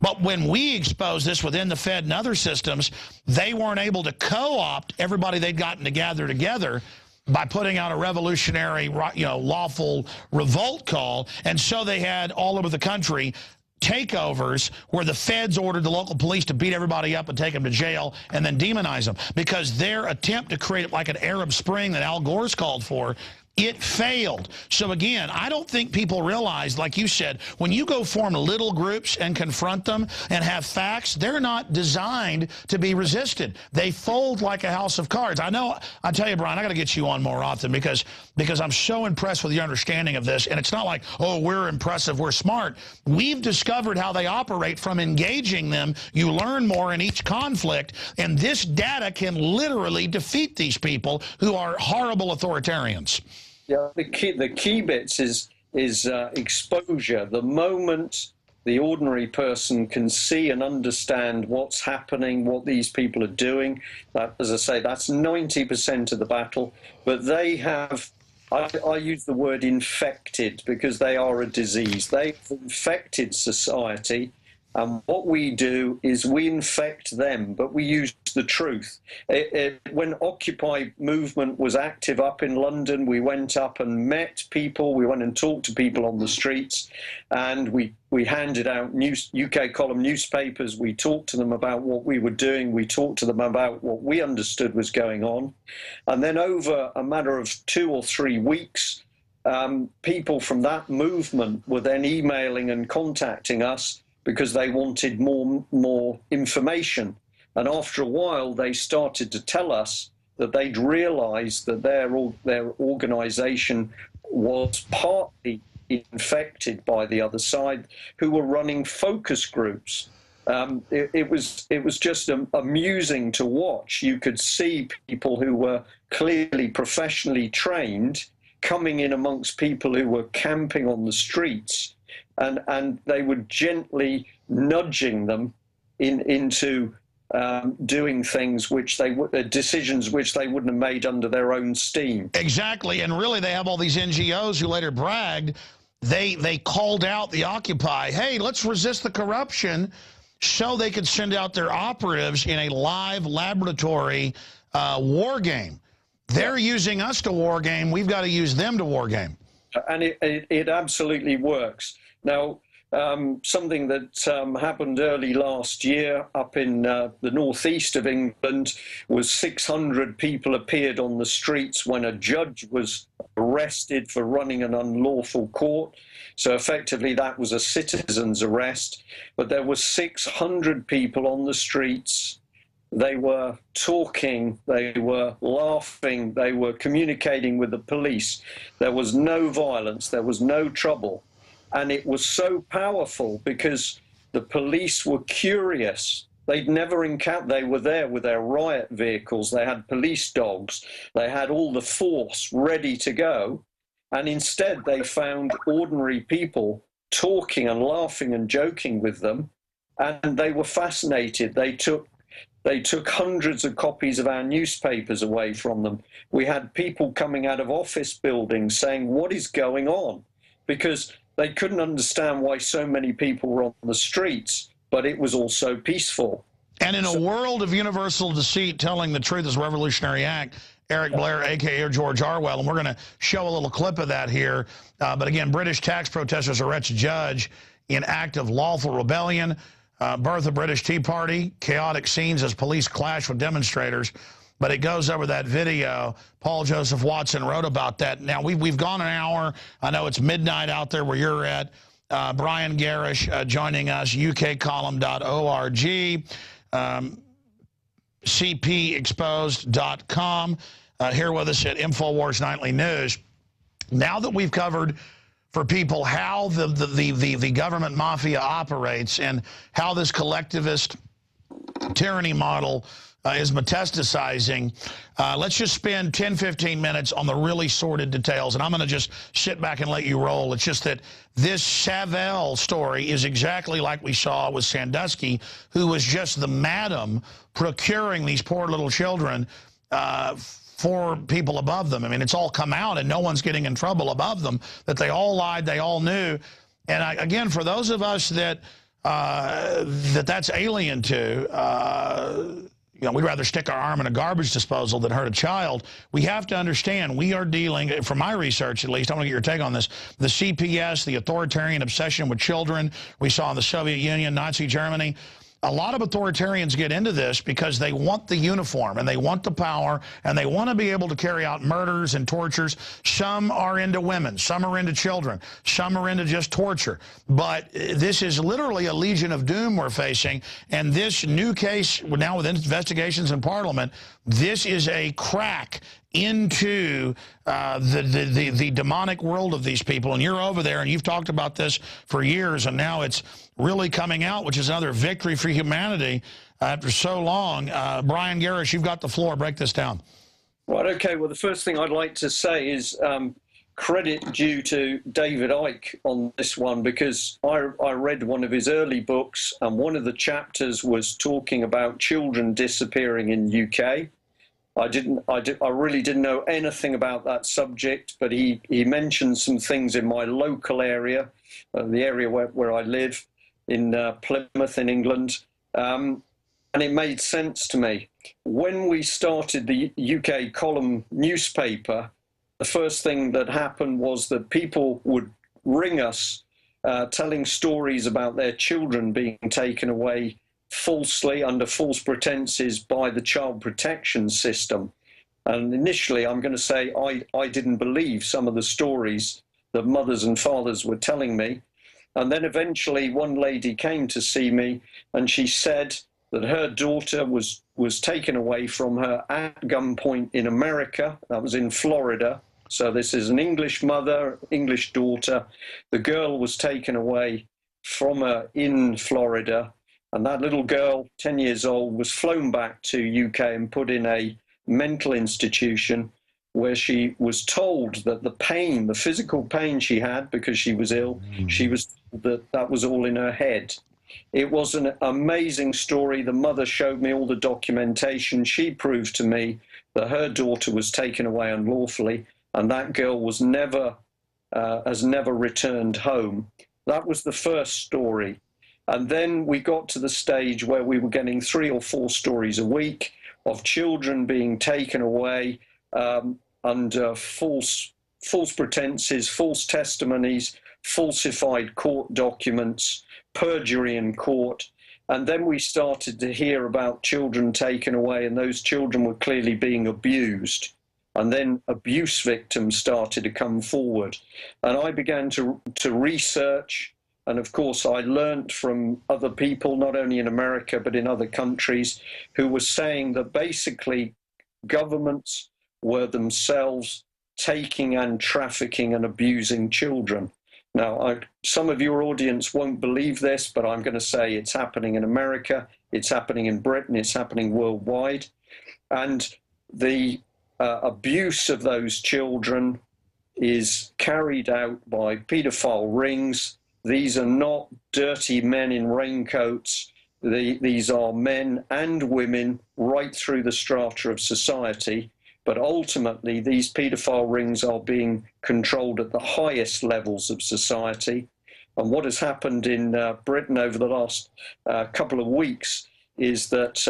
But when we expose this within the Fed and other systems, they weren't able to co-opt everybody they'd gotten to gather together by putting out a revolutionary, lawful revolt call. And so they had all over the country takeovers where the feds ordered the local police to beat everybody up and take them to jail and then demonize them, because their attempt to create like an Arab Spring that Al Gore's called for, it failed. So again, I don't think people realize, like you said, when you go form little groups and confront them and have facts, they're not designed to be resisted. They fold like a house of cards. I know, I tell you, Brian, I got to get you on more often because I'm so impressed with your understanding of this. And it's not like, oh, we're impressive, we're smart. We've discovered how they operate from engaging them. You learn more in each conflict, and this data can literally defeat these people who are horrible authoritarians. Yeah, the key bits is exposure. The moment the ordinary person can see and understand what's happening, what these people are doing, that, as I say, that's 90% of the battle. But they have, I use the word infected because they are a disease. They've infected society. And what we do is we infect them, but we use the truth. When Occupy movement was active up in London, we went up and met people. We went and talked to people on the streets, and we handed out UK column newspapers. We talked to them about what we were doing. We talked to them about what we understood was going on. And then over a matter of 2 or 3 weeks, people from that movement were then emailing and contacting us because they wanted more information. And after a while, they started to tell us that they'd realized that their organization was partly infected by the other side, who were running focus groups. It was just amusing to watch. You could see people who were clearly professionally trained coming in amongst people who were camping on the streets, and they were gently nudging them into doing things which decisions which they wouldn't have made under their own steam. Exactly, and really they have all these NGOs who later bragged. They called out the Occupy, hey, let's resist the corruption, so they could send out their operatives in a live laboratory war game. They're using us to war game. We've got to use them to war game. And it absolutely works. Now, something that happened early last year up in the northeast of England was 600 people appeared on the streets when a judge was arrested for running an unlawful court. So effectively that was a citizen's arrest, but there were 600 people on the streets. They were talking, they were laughing, they were communicating with the police. There was no violence, there was no trouble. And it was so powerful because the police were curious. They'd never encountered, they were there with their riot vehicles, they had police dogs, they had all the force ready to go. And instead they found ordinary people talking and laughing and joking with them. And they were fascinated. They took hundreds of copies of our newspapers away from them. We had people coming out of office buildings saying, what is going on? Because they couldn't understand why so many people were on the streets, but it was also peaceful. And in a world of universal deceit, telling the truth is a revolutionary act, Eric Blair, a.k.a. George Orwell, and we're going to show a little clip of that here. But again, British tax protesters arrest judge in act of lawful rebellion, birth of British Tea Party, chaotic scenes as police clash with demonstrators. But it goes over that video. Paul Joseph Watson wrote about that. Now, we've gone an hour. I know it's midnight out there where you're at. Brian Garish joining us, ukcolumn.org, cpexposed.com, here with us at InfoWars Nightly News. Now that we've covered for people how the government mafia operates and how this collectivist tyranny model is metastasizing, let's just spend 10, 15 minutes on the really sordid details, and I'm going to just sit back and let you roll. It's just that this Savelle story is exactly like we saw with Sandusky, who was just the madam procuring these poor little children for people above them. I mean, it's all come out, and no one's getting in trouble above them, that they all lied, they all knew. And again, for those of us that that's alien to, you know, we'd rather stick our arm in a garbage disposal than hurt a child. We have to understand we are dealing, from my research at least, I want to get your take on this, the CPS, the authoritarian obsession with children we saw in the Soviet Union, Nazi Germany. A lot of authoritarians get into this because they want the uniform and they want the power and they want to be able to carry out murders and tortures. Some are into women, some are into children, some are into just torture. But this is literally a legion of doom we're facing, and this new case, now with investigations in Parliament, this is a crack into the demonic world of these people. And you're over there, and you've talked about this for years, and now it's really coming out, which is another victory for humanity after so long. Brian Garish, you've got the floor. Break this down. Right, okay. Well, the first thing I'd like to say is credit due to David Icke on this one, because I read one of his early books, and one of the chapters was talking about children disappearing in UK. I really didn't know anything about that subject, but he mentioned some things in my local area, the area where I live, in Plymouth in England, and it made sense to me. When we started the UK column newspaper, the first thing that happened was that people would ring us telling stories about their children being taken away falsely under false pretenses by the child protection system. And initially, I'm going to say I didn't believe some of the stories that mothers and fathers were telling me. And then eventually one lady came to see me, and she said that her daughter was taken away from her at gunpoint in America. That was in Florida. So this is an English mother, English daughter. The girl was taken away from her in Florida. And that little girl, 10 years old, was flown back to UK and put in a mental institution where she was told that the pain, the physical pain she had because she was ill, she was told that was all in her head. It was an amazing story. The mother showed me all the documentation. She proved to me that her daughter was taken away unlawfully, and that girl was has never returned home. That was the first story. And then we got to the stage where we were getting 3 or 4 stories a week of children being taken away under false pretenses, false testimonies, falsified court documents, perjury in court. And then we started to hear about children taken away, and those children were clearly being abused. And then abuse victims started to come forward. And I began to research. And of course, I learned from other people, not only in America, but in other countries, who were saying that basically governments were themselves taking and trafficking and abusing children. Now, some of your audience won't believe this, but I'm going to say it's happening in America, it's happening in Britain, it's happening worldwide. And the abuse of those children is carried out by paedophile rings. These are not dirty men in raincoats. These are men and women right through the strata of society, But ultimately, these paedophile rings are being controlled at the highest levels of society. And what has happened in Britain over the last couple of weeks is that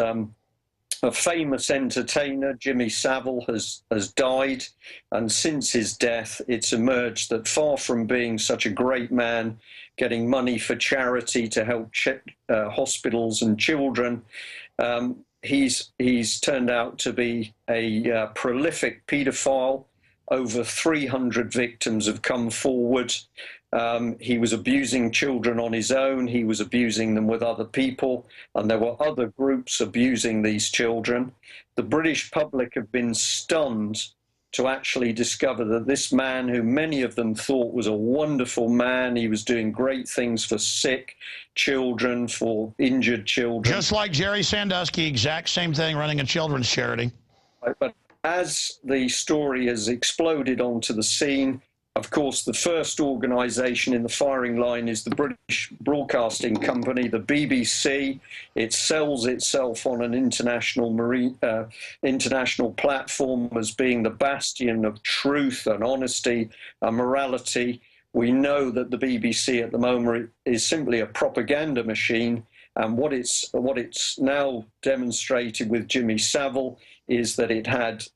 a famous entertainer, Jimmy Savile, has died. And since his death, it's emerged that far from being such a great man, getting money for charity to help hospitals and children, he's turned out to be a prolific paedophile. Over 300 victims have come forward. He was abusing children on his own. He was abusing them with other people, and there were other groups abusing these children. The British public have been stunned to actually discover that this man, who many of them thought was a wonderful man, he was doing great things for sick children, for injured children. Just like Jerry Sandusky, exact same thing, running a children's charity. But as the story has exploded onto the scene, of course, the first organisation in the firing line is the British Broadcasting Company, the BBC. It sells itself on an international platform as being the bastion of truth and honesty and morality. We know that the BBC at the moment is simply a propaganda machine, and what it's now demonstrated with Jimmy Savile is that it had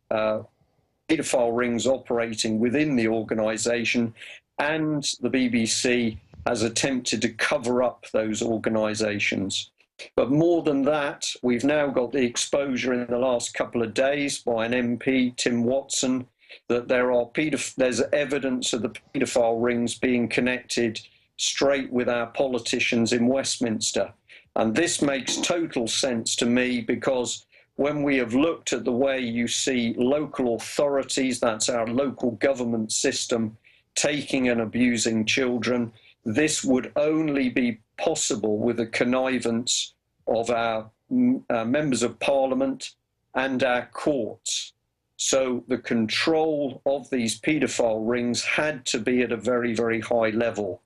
paedophile rings operating within the organisation, and the BBC has attempted to cover up those organisations. But more than that, we've now got the exposure in the last couple of days by an MP, Tim Watson, that there's evidence of the paedophile rings being connected straight with our politicians in Westminster. And this makes total sense to me, because when we have looked at the way you see local authorities, that's our local government system, taking and abusing children, this would only be possible with the connivance of our members of parliament and our courts. So the control of these paedophile rings had to be at a very, very high level.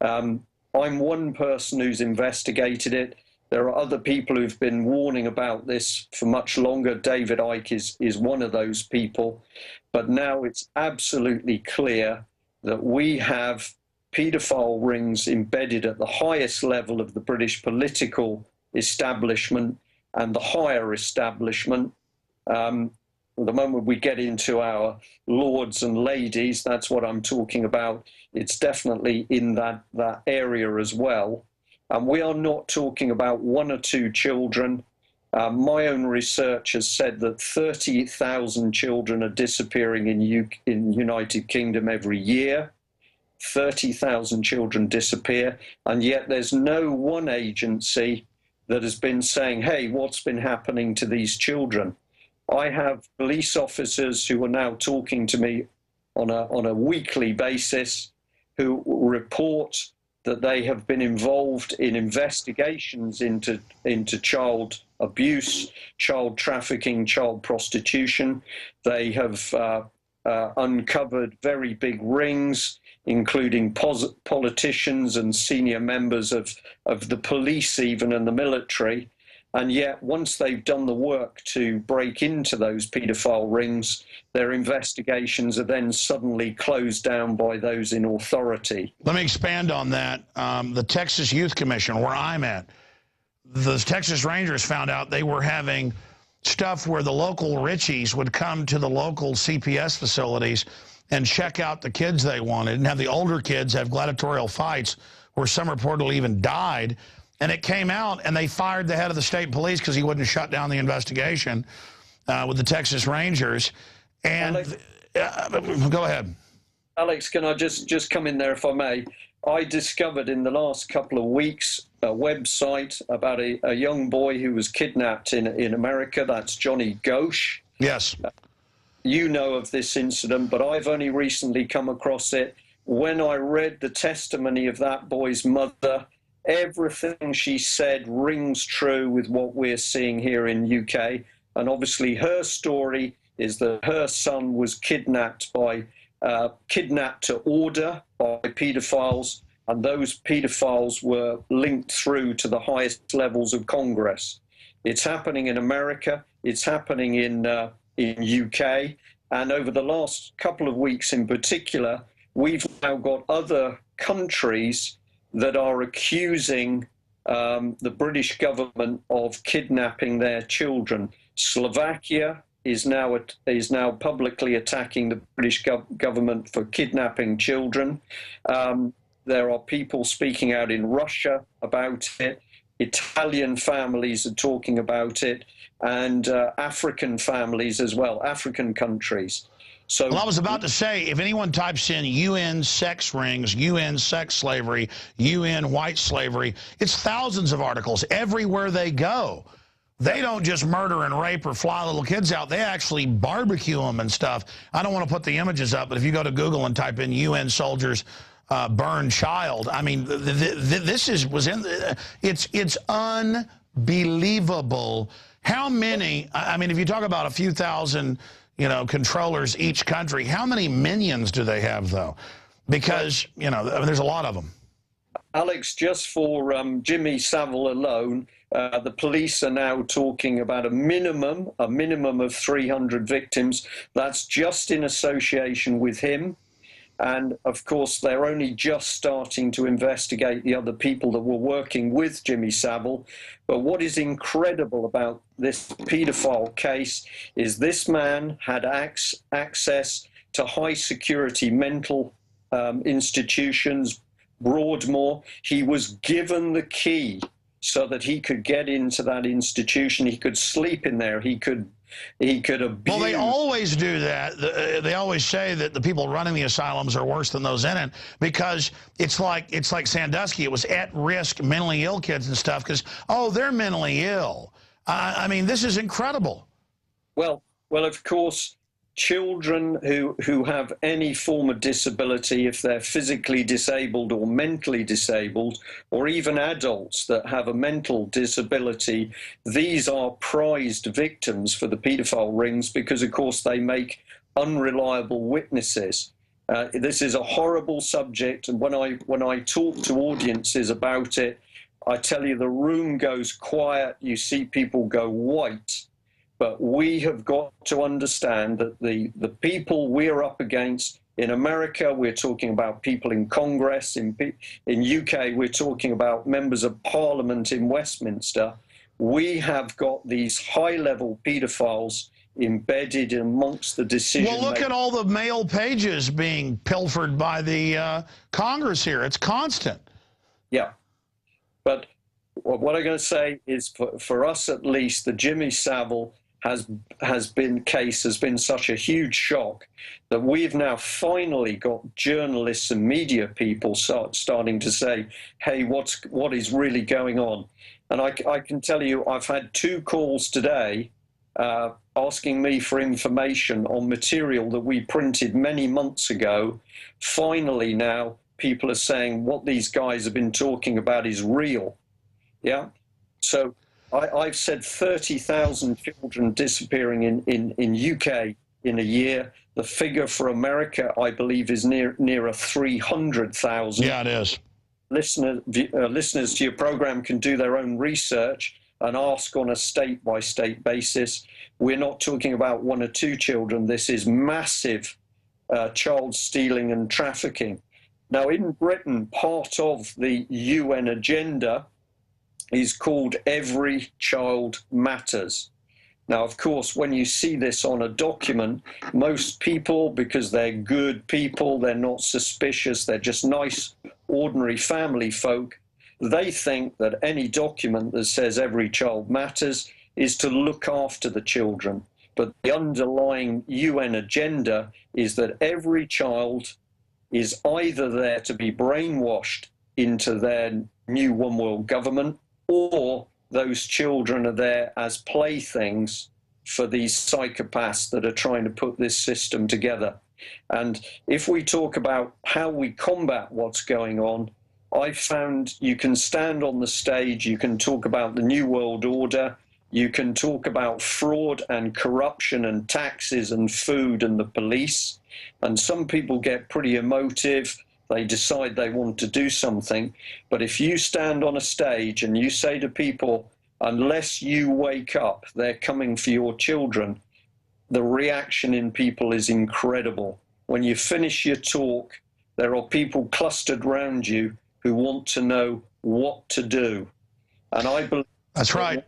I'm one person who's investigated it. There are other people who've been warning about this for much longer. David Icke is one of those people. But now it's absolutely clear that we have paedophile rings embedded at the highest level of the British political establishment and the higher establishment. The moment we get into our lords and ladies, that's what I'm talking about. It's definitely in that area as well. And we are not talking about one or two children. My own research has said that 30,000 children are disappearing in United Kingdom every year. 30,000 children disappear, and yet there's no one agency that has been saying, hey, what's been happening to these children? I have police officers who are now talking to me on a weekly basis who report that they have been involved in investigations into child abuse, child trafficking, child prostitution. They have uncovered very big rings, including politicians and senior members of the police even, and the military. And yet, once they've done the work to break into those paedophile rings, their investigations are then suddenly closed down by those in authority. Let me expand on that. The Texas Youth Commission, where I'm at, the Texas Rangers found out they were having stuff where the local Richies would come to the local CPS facilities and check out the kids they wanted, and have the older kids have gladiatorial fights where some reportedly even died. And it came out, and they fired the head of the state police because he wouldn't shut down the investigation with the Texas Rangers. And Alex, go ahead. Alex, can I just come in there if I may? I discovered in the last couple of weeks a website about a young boy who was kidnapped in America. That's Johnny Ghosh. Yes. You know of this incident, but I've only recently come across it. When I read the testimony of that boy's mother, everything she said rings true with what we're seeing here in UK. And obviously her story is that her son was kidnapped to order by paedophiles, and those paedophiles were linked through to the highest levels of Congress. It's happening in America. It's happening in in UK. And over the last couple of weeks in particular, we've now got other countries that are accusing the British government of kidnapping their children. Slovakia is now publicly attacking the British government for kidnapping children. There are people speaking out in Russia about it. Italian families are talking about it, and African families as well, African countries. So, well, I was about to say, if anyone types in UN sex rings, UN sex slavery, UN white slavery, it's thousands of articles everywhere they go. They don't just murder and rape or fly little kids out. They actually barbecue them and stuff. I don't want to put the images up, but if you go to Google and type in UN soldiers burn child, I mean, it's unbelievable. How many, I mean, if you talk about a few thousand, you know, controllers each country, how many minions do they have, though? Because, you know, there's a lot of them. Alex, just for Jimmy Savile alone, the police are now talking about a minimum of 300 victims. That's just in association with him. And, of course, they're only just starting to investigate the other people that were working with Jimmy Savile. But what is incredible about this paedophile case is this man had access to high-security mental institutions, Broadmoor. He was given the key so that he could get into that institution. He could sleep in there. He could abuse. Well, they always do that. They always say that the people running the asylums are worse than those in it, because it's like Sandusky. It was at-risk mentally ill kids and stuff because, oh, they're mentally ill. I mean, this is incredible. Well, of course, children who have any form of disability, if they're physically disabled or mentally disabled, or even adults that have a mental disability, these are prized victims for the paedophile rings because, of course, they make unreliable witnesses. This is a horrible subject, and when I talk to audiences about it, I tell you the room goes quiet, you see people go white. But we have got to understand that the people we're up against in America, we're talking about people in Congress. In UK, we're talking about members of Parliament in Westminster. We have got these high-level paedophiles embedded amongst the decision. Well, look at all the mail pages being pilfered by the Congress here. It's constant. Yeah. But what I'm going to say is, for us at least, the Jimmy Savile has been such a huge shock that we've now finally got journalists and media people starting to say, hey, what is really going on? And I can tell you, I've had 2 calls today asking me for information on material that we printed many months ago. Finally now people are saying what these guys have been talking about is real. Yeah. So I've said 30,000 children disappearing in UK in a year. The figure for America, I believe, is nearer 300,000. Yeah, it is. Listeners to your program can do their own research and ask on a state-by-state basis. We're not talking about 1 or 2 children. This is massive child stealing and trafficking. Now, in Britain, part of the UN agenda is called Every Child Matters. Now, of course, when you see this on a document, most people, because they're good people, they're not suspicious, they're just nice, ordinary family folk, they think that any document that says every child matters is to look after the children. But the underlying UN agenda is that every child is either there to be brainwashed into their new one world government, or those children are there as playthings for these psychopaths that are trying to put this system together. And if we talk about how we combat what's going on, I've found you can stand on the stage, you can talk about the New World Order, you can talk about fraud and corruption and taxes and food and the police, and some people get pretty emotive. They decide they want to do something. But if you stand on a stage and you say to people, unless you wake up, they're coming for your children, the reaction in people is incredible. When you finish your talk, there are people clustered around you who want to know what to do. And I believe that's right.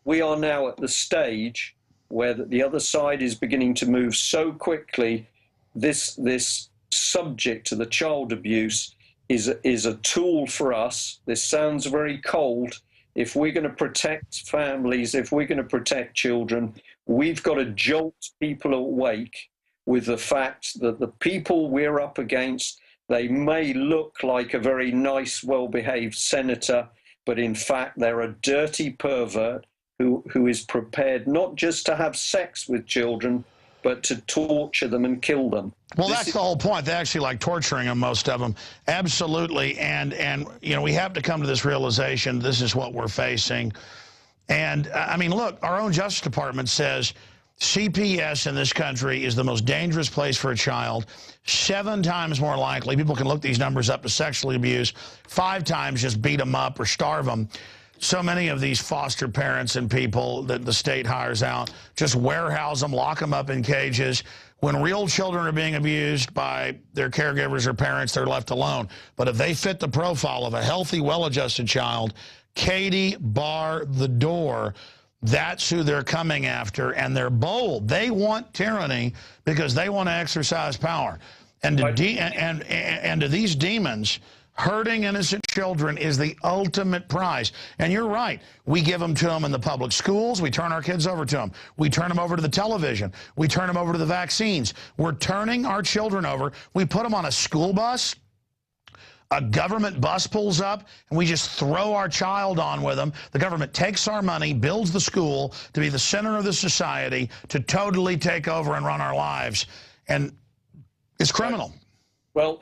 We are now at the stage where the other side is beginning to move so quickly. This subject to the child abuse is a tool for us. This sounds very cold. If we're going to protect families, if we're going to protect children, we've got to jolt people awake with the fact that the people we're up against, they may look like a very nice, well-behaved senator, but in fact they're a dirty pervert who is prepared not just to have sex with children, but to torture them and kill them. Well, that's the whole point. They actually like torturing them, most of them. Absolutely. And you know, we have to come to this realization, this is what we're facing. And, I mean, look, our own Justice Department says CPS in this country is the most dangerous place for a child, 7 times more likely. People can look these numbers up to sexually abuse, 5 times just beat them up or starve them. So many of these foster parents and people that the state hires out just warehouse them, lock them up in cages. When real children are being abused by their caregivers or parents, they're left alone. But if they fit the profile of a healthy, well-adjusted child, Katie, bar the door. That's who they're coming after, and they're bold. They want tyranny because they want to exercise power. And to these demons, hurting innocent children is the ultimate prize. And you're right. We give them to them in the public schools. We turn our kids over to them. We turn them over to the television. We turn them over to the vaccines. We're turning our children over. We put them on a school bus. A government bus pulls up, and we just throw our child on with them. The government takes our money, builds the school to be the center of the society, to totally take over and run our lives. And it's criminal. Well,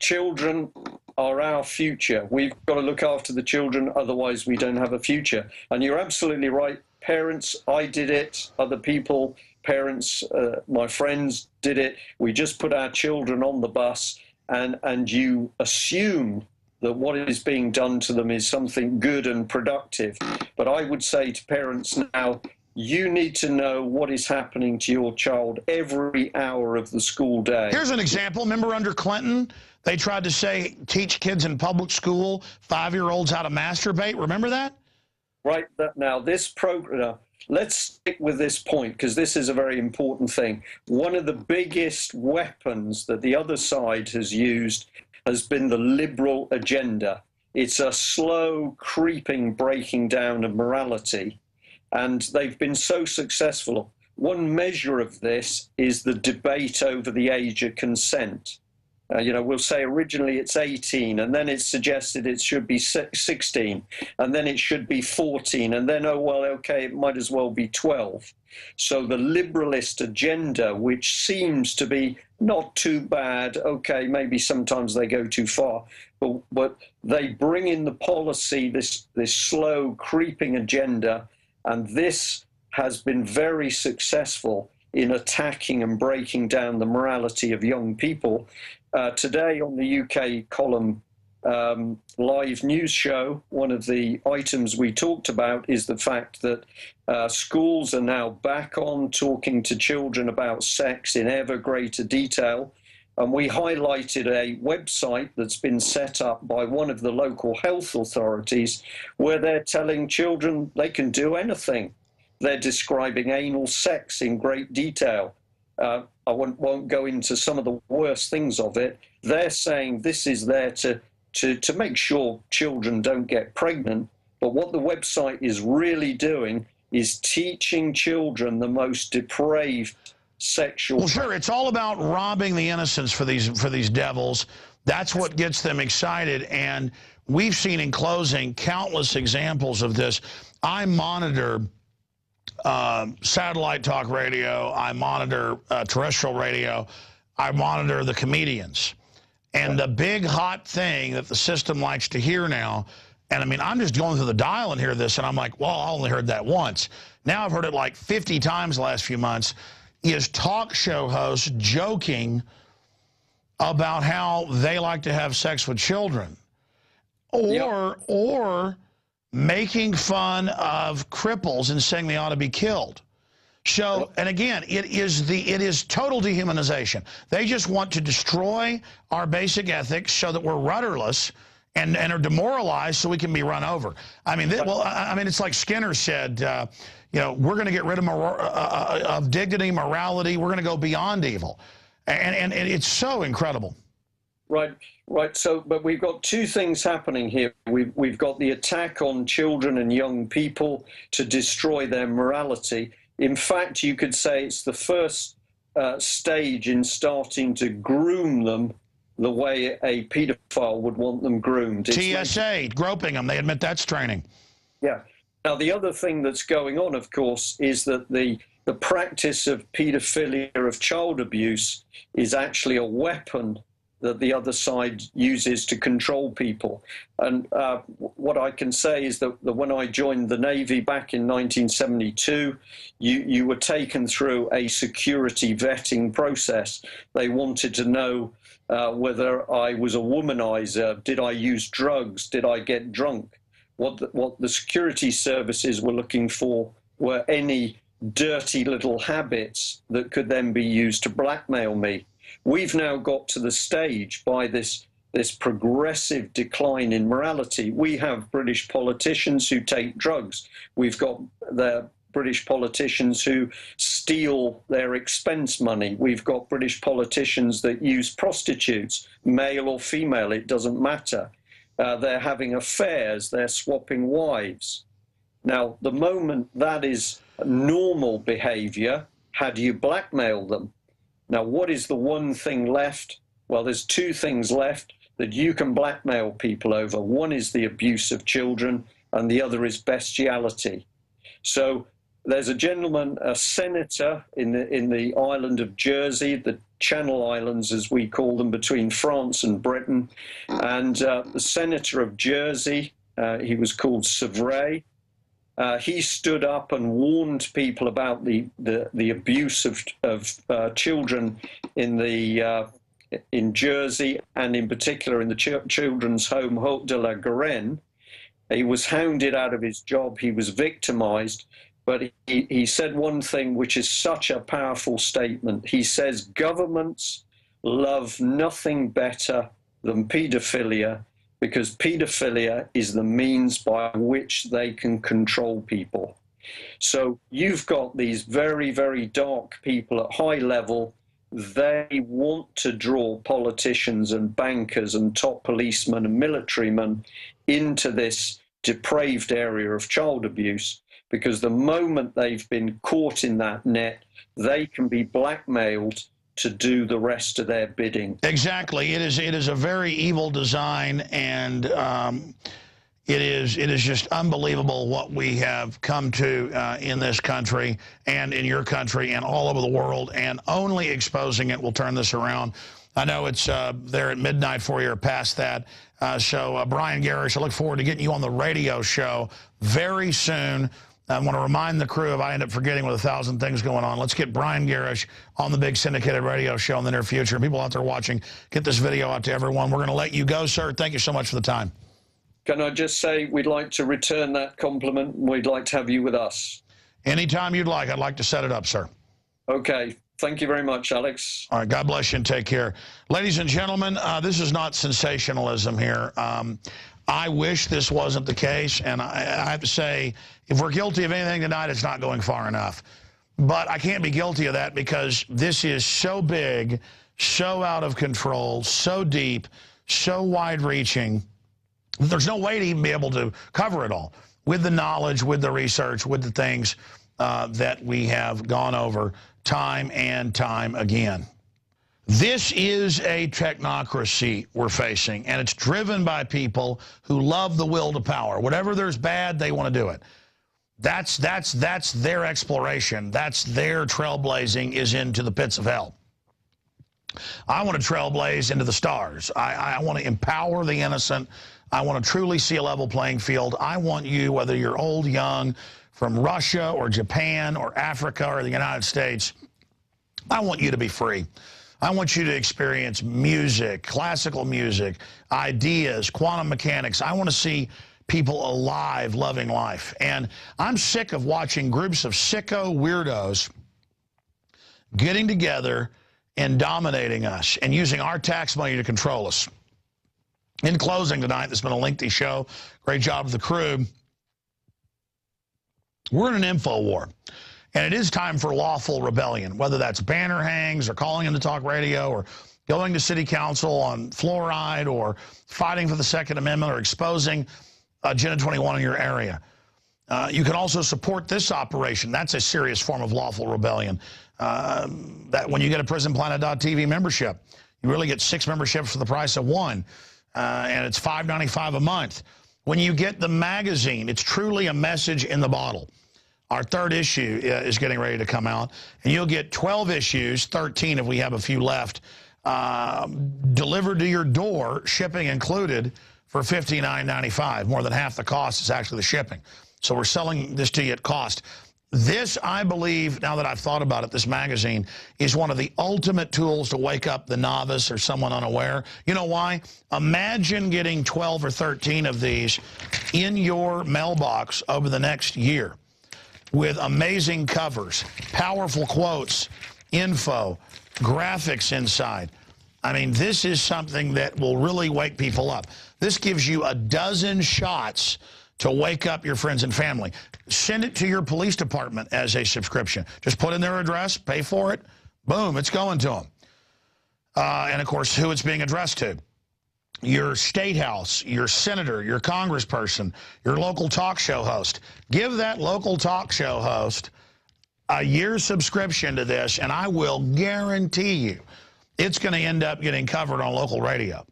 children are our future. We've got to look after the children, otherwise we don't have a future. And you're absolutely right. Parents, I did it. Other people, parents, my friends did it. We just put our children on the bus, and you assume that what is being done to them is something good and productive. But I would say to parents now, you need to know what is happening to your child every hour of the school day. Here's an example. Remember under Clinton, they tried to say, teach kids in public school, 5-year-olds how to masturbate. Remember that? Right. Now, this program, let's stick with this point, because this is a very important thing. One of the biggest weapons that the other side has used has been the liberal agenda. It's a slow, creeping breaking down of morality, and they've been so successful. One measure of this is the debate over the age of consent. You know, we'll say originally it's 18, and then it's suggested it should be 16, and then it should be 14, and then, oh, well, okay, it might as well be 12. So the liberalist agenda, which seems to be not too bad, okay, maybe sometimes they go too far, but they bring in the policy, this slow creeping agenda, and this has been very successful in attacking and breaking down the morality of young people. Today on the UK column live news show, one of the items we talked about is the fact that schools are now back on talking to children about sex in ever greater detail. And we highlighted a website that's been set up by one of the local health authorities where they're telling children they can do anything. They're describing anal sex in great detail. I won't go into some of the worst things of it. They're saying this is there to make sure children don't get pregnant. But what the website is really doing is teaching children the most depraved sexual... Well, sure, it's all about robbing the innocence for these devils. That's what gets them excited. And we've seen in closing countless examples of this. I monitor satellite talk radio, I monitor terrestrial radio, I monitor the comedians. And the big hot thing that the system likes to hear now, and I mean, I'm just going through the dial and hear this, and I'm like, well, I only heard that once. Now I've heard it like 50 times the last few months, is talk show hosts joking about how they like to have sex with children. Or making fun of cripples and saying they ought to be killed. So, and again, it is total dehumanization. They just want to destroy our basic ethics so that we're rudderless and are demoralized so we can be run over. I mean, it's like Skinner said, you know, we're going to get rid of dignity, morality. We're going to go beyond evil. And it's so incredible. Right. So, but we've got two things happening here. We've got the attack on children and young people to destroy their morality. In fact, you could say it's the first stage in starting to groom them the way a paedophile would want them groomed. TSA, groping them. They admit that's training. Yeah. Now, the other thing that's going on, of course, is that the practice of paedophilia, of child abuse, is actually a weapon that the other side uses to control people. And what I can say is that when I joined the Navy back in 1972, you were taken through a security vetting process. They wanted to know whether I was a womanizer, did I use drugs, did I get drunk? What the security services were looking for were any dirty little habits that could then be used to blackmail me. We've now got to the stage by this progressive decline in morality. We have British politicians who take drugs. We've got the British politicians who steal their expense money. We've got British politicians that use prostitutes, male or female, it doesn't matter. They're having affairs, they're swapping wives. Now, the moment that is normal behavior, how do you blackmail them? Now, what is the one thing left? Well, there's two things left that you can blackmail people over. One is the abuse of children, and the other is bestiality. So there's a gentleman, a senator in the island of Jersey, the Channel Islands, as we call them, between France and Britain. And the senator of Jersey, he was called Savray. He stood up and warned people about the abuse of children in Jersey, and in particular in the children's home Haute de la Garenne. He was hounded out of his job. He was victimized. But he said one thing which is such a powerful statement. He says, governments love nothing better than paedophilia, because paedophilia is the means by which they can control people. So you've got these very, very dark people at high level. They want to draw politicians and bankers and top policemen and militarymen into this depraved area of child abuse, because the moment they've been caught in that net, they can be blackmailed to do the rest of their bidding. Exactly. It is a very evil design, and it is just unbelievable what we have come to in this country and in your country and all over the world, and only exposing it will turn this around. I know it's there at midnight for you or past that. So Brian Garish, I look forward to getting you on the radio show very soon. I want to remind the crew, if I end up forgetting with 1,000 things going on, let's get Brian Garish on the big syndicated radio show in the near future. People out there watching, get this video out to everyone. We're going to let you go, sir. Thank you so much for the time. Can I just say we'd like to return that compliment. We'd like to have you with us. Anytime you'd like. I'd like to set it up, sir. Okay. Thank you very much, Alex. All right. God bless you and take care. Ladies and gentlemen, this is not sensationalism here. I wish this wasn't the case, and I have to say, if we're guilty of anything tonight, it's not going far enough. But I can't be guilty of that because this is so big, so out of control, so deep, so wide-reaching. There's no way to even be able to cover it all with the knowledge, with the research, with the things that we have gone over time and time again. This is a technocracy we're facing, and it's driven by people who love the will to power. Whatever there's bad, they want to do it. That's their exploration. That's their trailblazing is into the pits of hell. I want to trailblaze into the stars. I want to empower the innocent. I want to truly see a level playing field. I want you, whether you're old, young, from Russia or Japan or Africa or the United States, I want you to be free. I want you to experience music, classical music, ideas, quantum mechanics. I want to see people alive, loving life. And I'm sick of watching groups of sicko weirdos getting together and dominating us and using our tax money to control us. In closing tonight, this has been a lengthy show. Great job with the crew. We're in an info war, and it is time for lawful rebellion, whether that's banner hangs or calling into talk radio or going to city council on fluoride or fighting for the Second Amendment or exposing Agenda 21 in your area. You can also support this operation. That's a serious form of lawful rebellion. That when you get a PrisonPlanet.tv membership, you really get 6 memberships for the price of 1, and it's $5.95 a month. When you get the magazine, it's truly a message in the bottle. Our 3rd issue is getting ready to come out, and you'll get 12 issues, 13 if we have a few left, delivered to your door, shipping included, for $59.95. More than half the cost is actually the shipping. So we're selling this to you at cost. This, I believe, now that I've thought about it, this magazine is one of the ultimate tools to wake up the novice or someone unaware. You know why? Imagine getting 12 or 13 of these in your mailbox over the next year with amazing covers, powerful quotes, info, graphics inside. I mean, this is something that will really wake people up. This gives you a dozen shots to wake up your friends and family. Send it to your police department as a subscription. Just put in their address, pay for it, boom, it's going to them. And, of course, who it's being addressed to. Your state house, your senator, your congressperson, your local talk show host. Give that local talk show host a year's subscription to this, and I will guarantee you it's going to end up getting covered on local radio.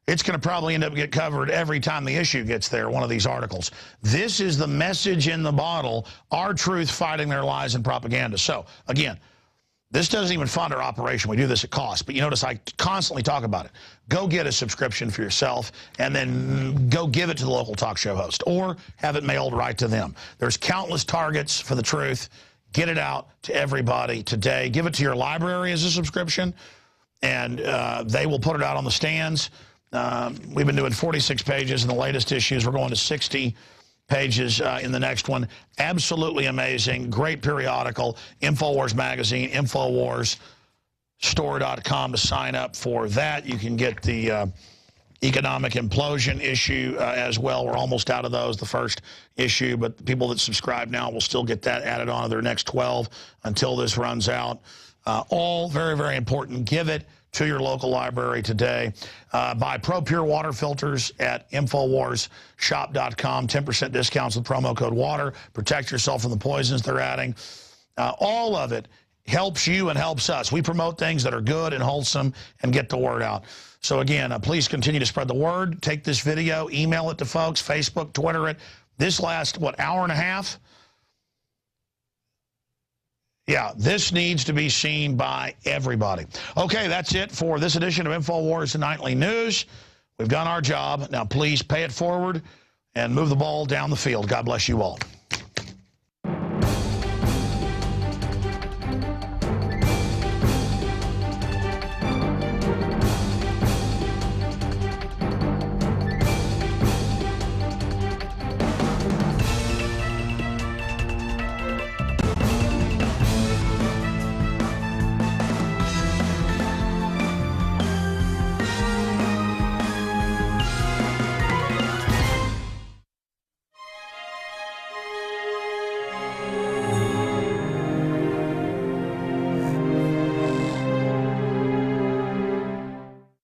It's going to probably end up getting covered every time the issue gets there, one of these articles. This is the message in the bottle, our truth fighting their lies and propaganda. So, again, this doesn't even fund our operation. We do this at cost. But you notice I constantly talk about it. Go get a subscription for yourself and then go give it to the local talk show host or have it mailed right to them. There's countless targets for the truth. Get it out to everybody today. Give it to your library as a subscription, and they will put it out on the stands. We've been doing 46 pages in the latest issues. We're going to 60 pages in the next one. Absolutely amazing. Great periodical. InfoWars magazine, InfoWarsStore.com to sign up for that. You can get the economic implosion issue as well. We're almost out of those, the first issue, but the people that subscribe now will still get that added on to their next 12 until this runs out. All very, very important. Give it to your local library today. Buy Pro Pure water filters at InfoWarsShop.com. 10% discounts with promo code WATER. Protect yourself from the poisons they're adding. All of it helps you and helps us. We promote things that are good and wholesome and get the word out. So, again, please continue to spread the word. Take this video, email it to folks, Facebook, Twitter it. This last, what, hour and a half? Yeah, this needs to be seen by everybody. Okay, that's it for this edition of InfoWars Nightly News. We've done our job. Now, please pay it forward and move the ball down the field. God bless you all.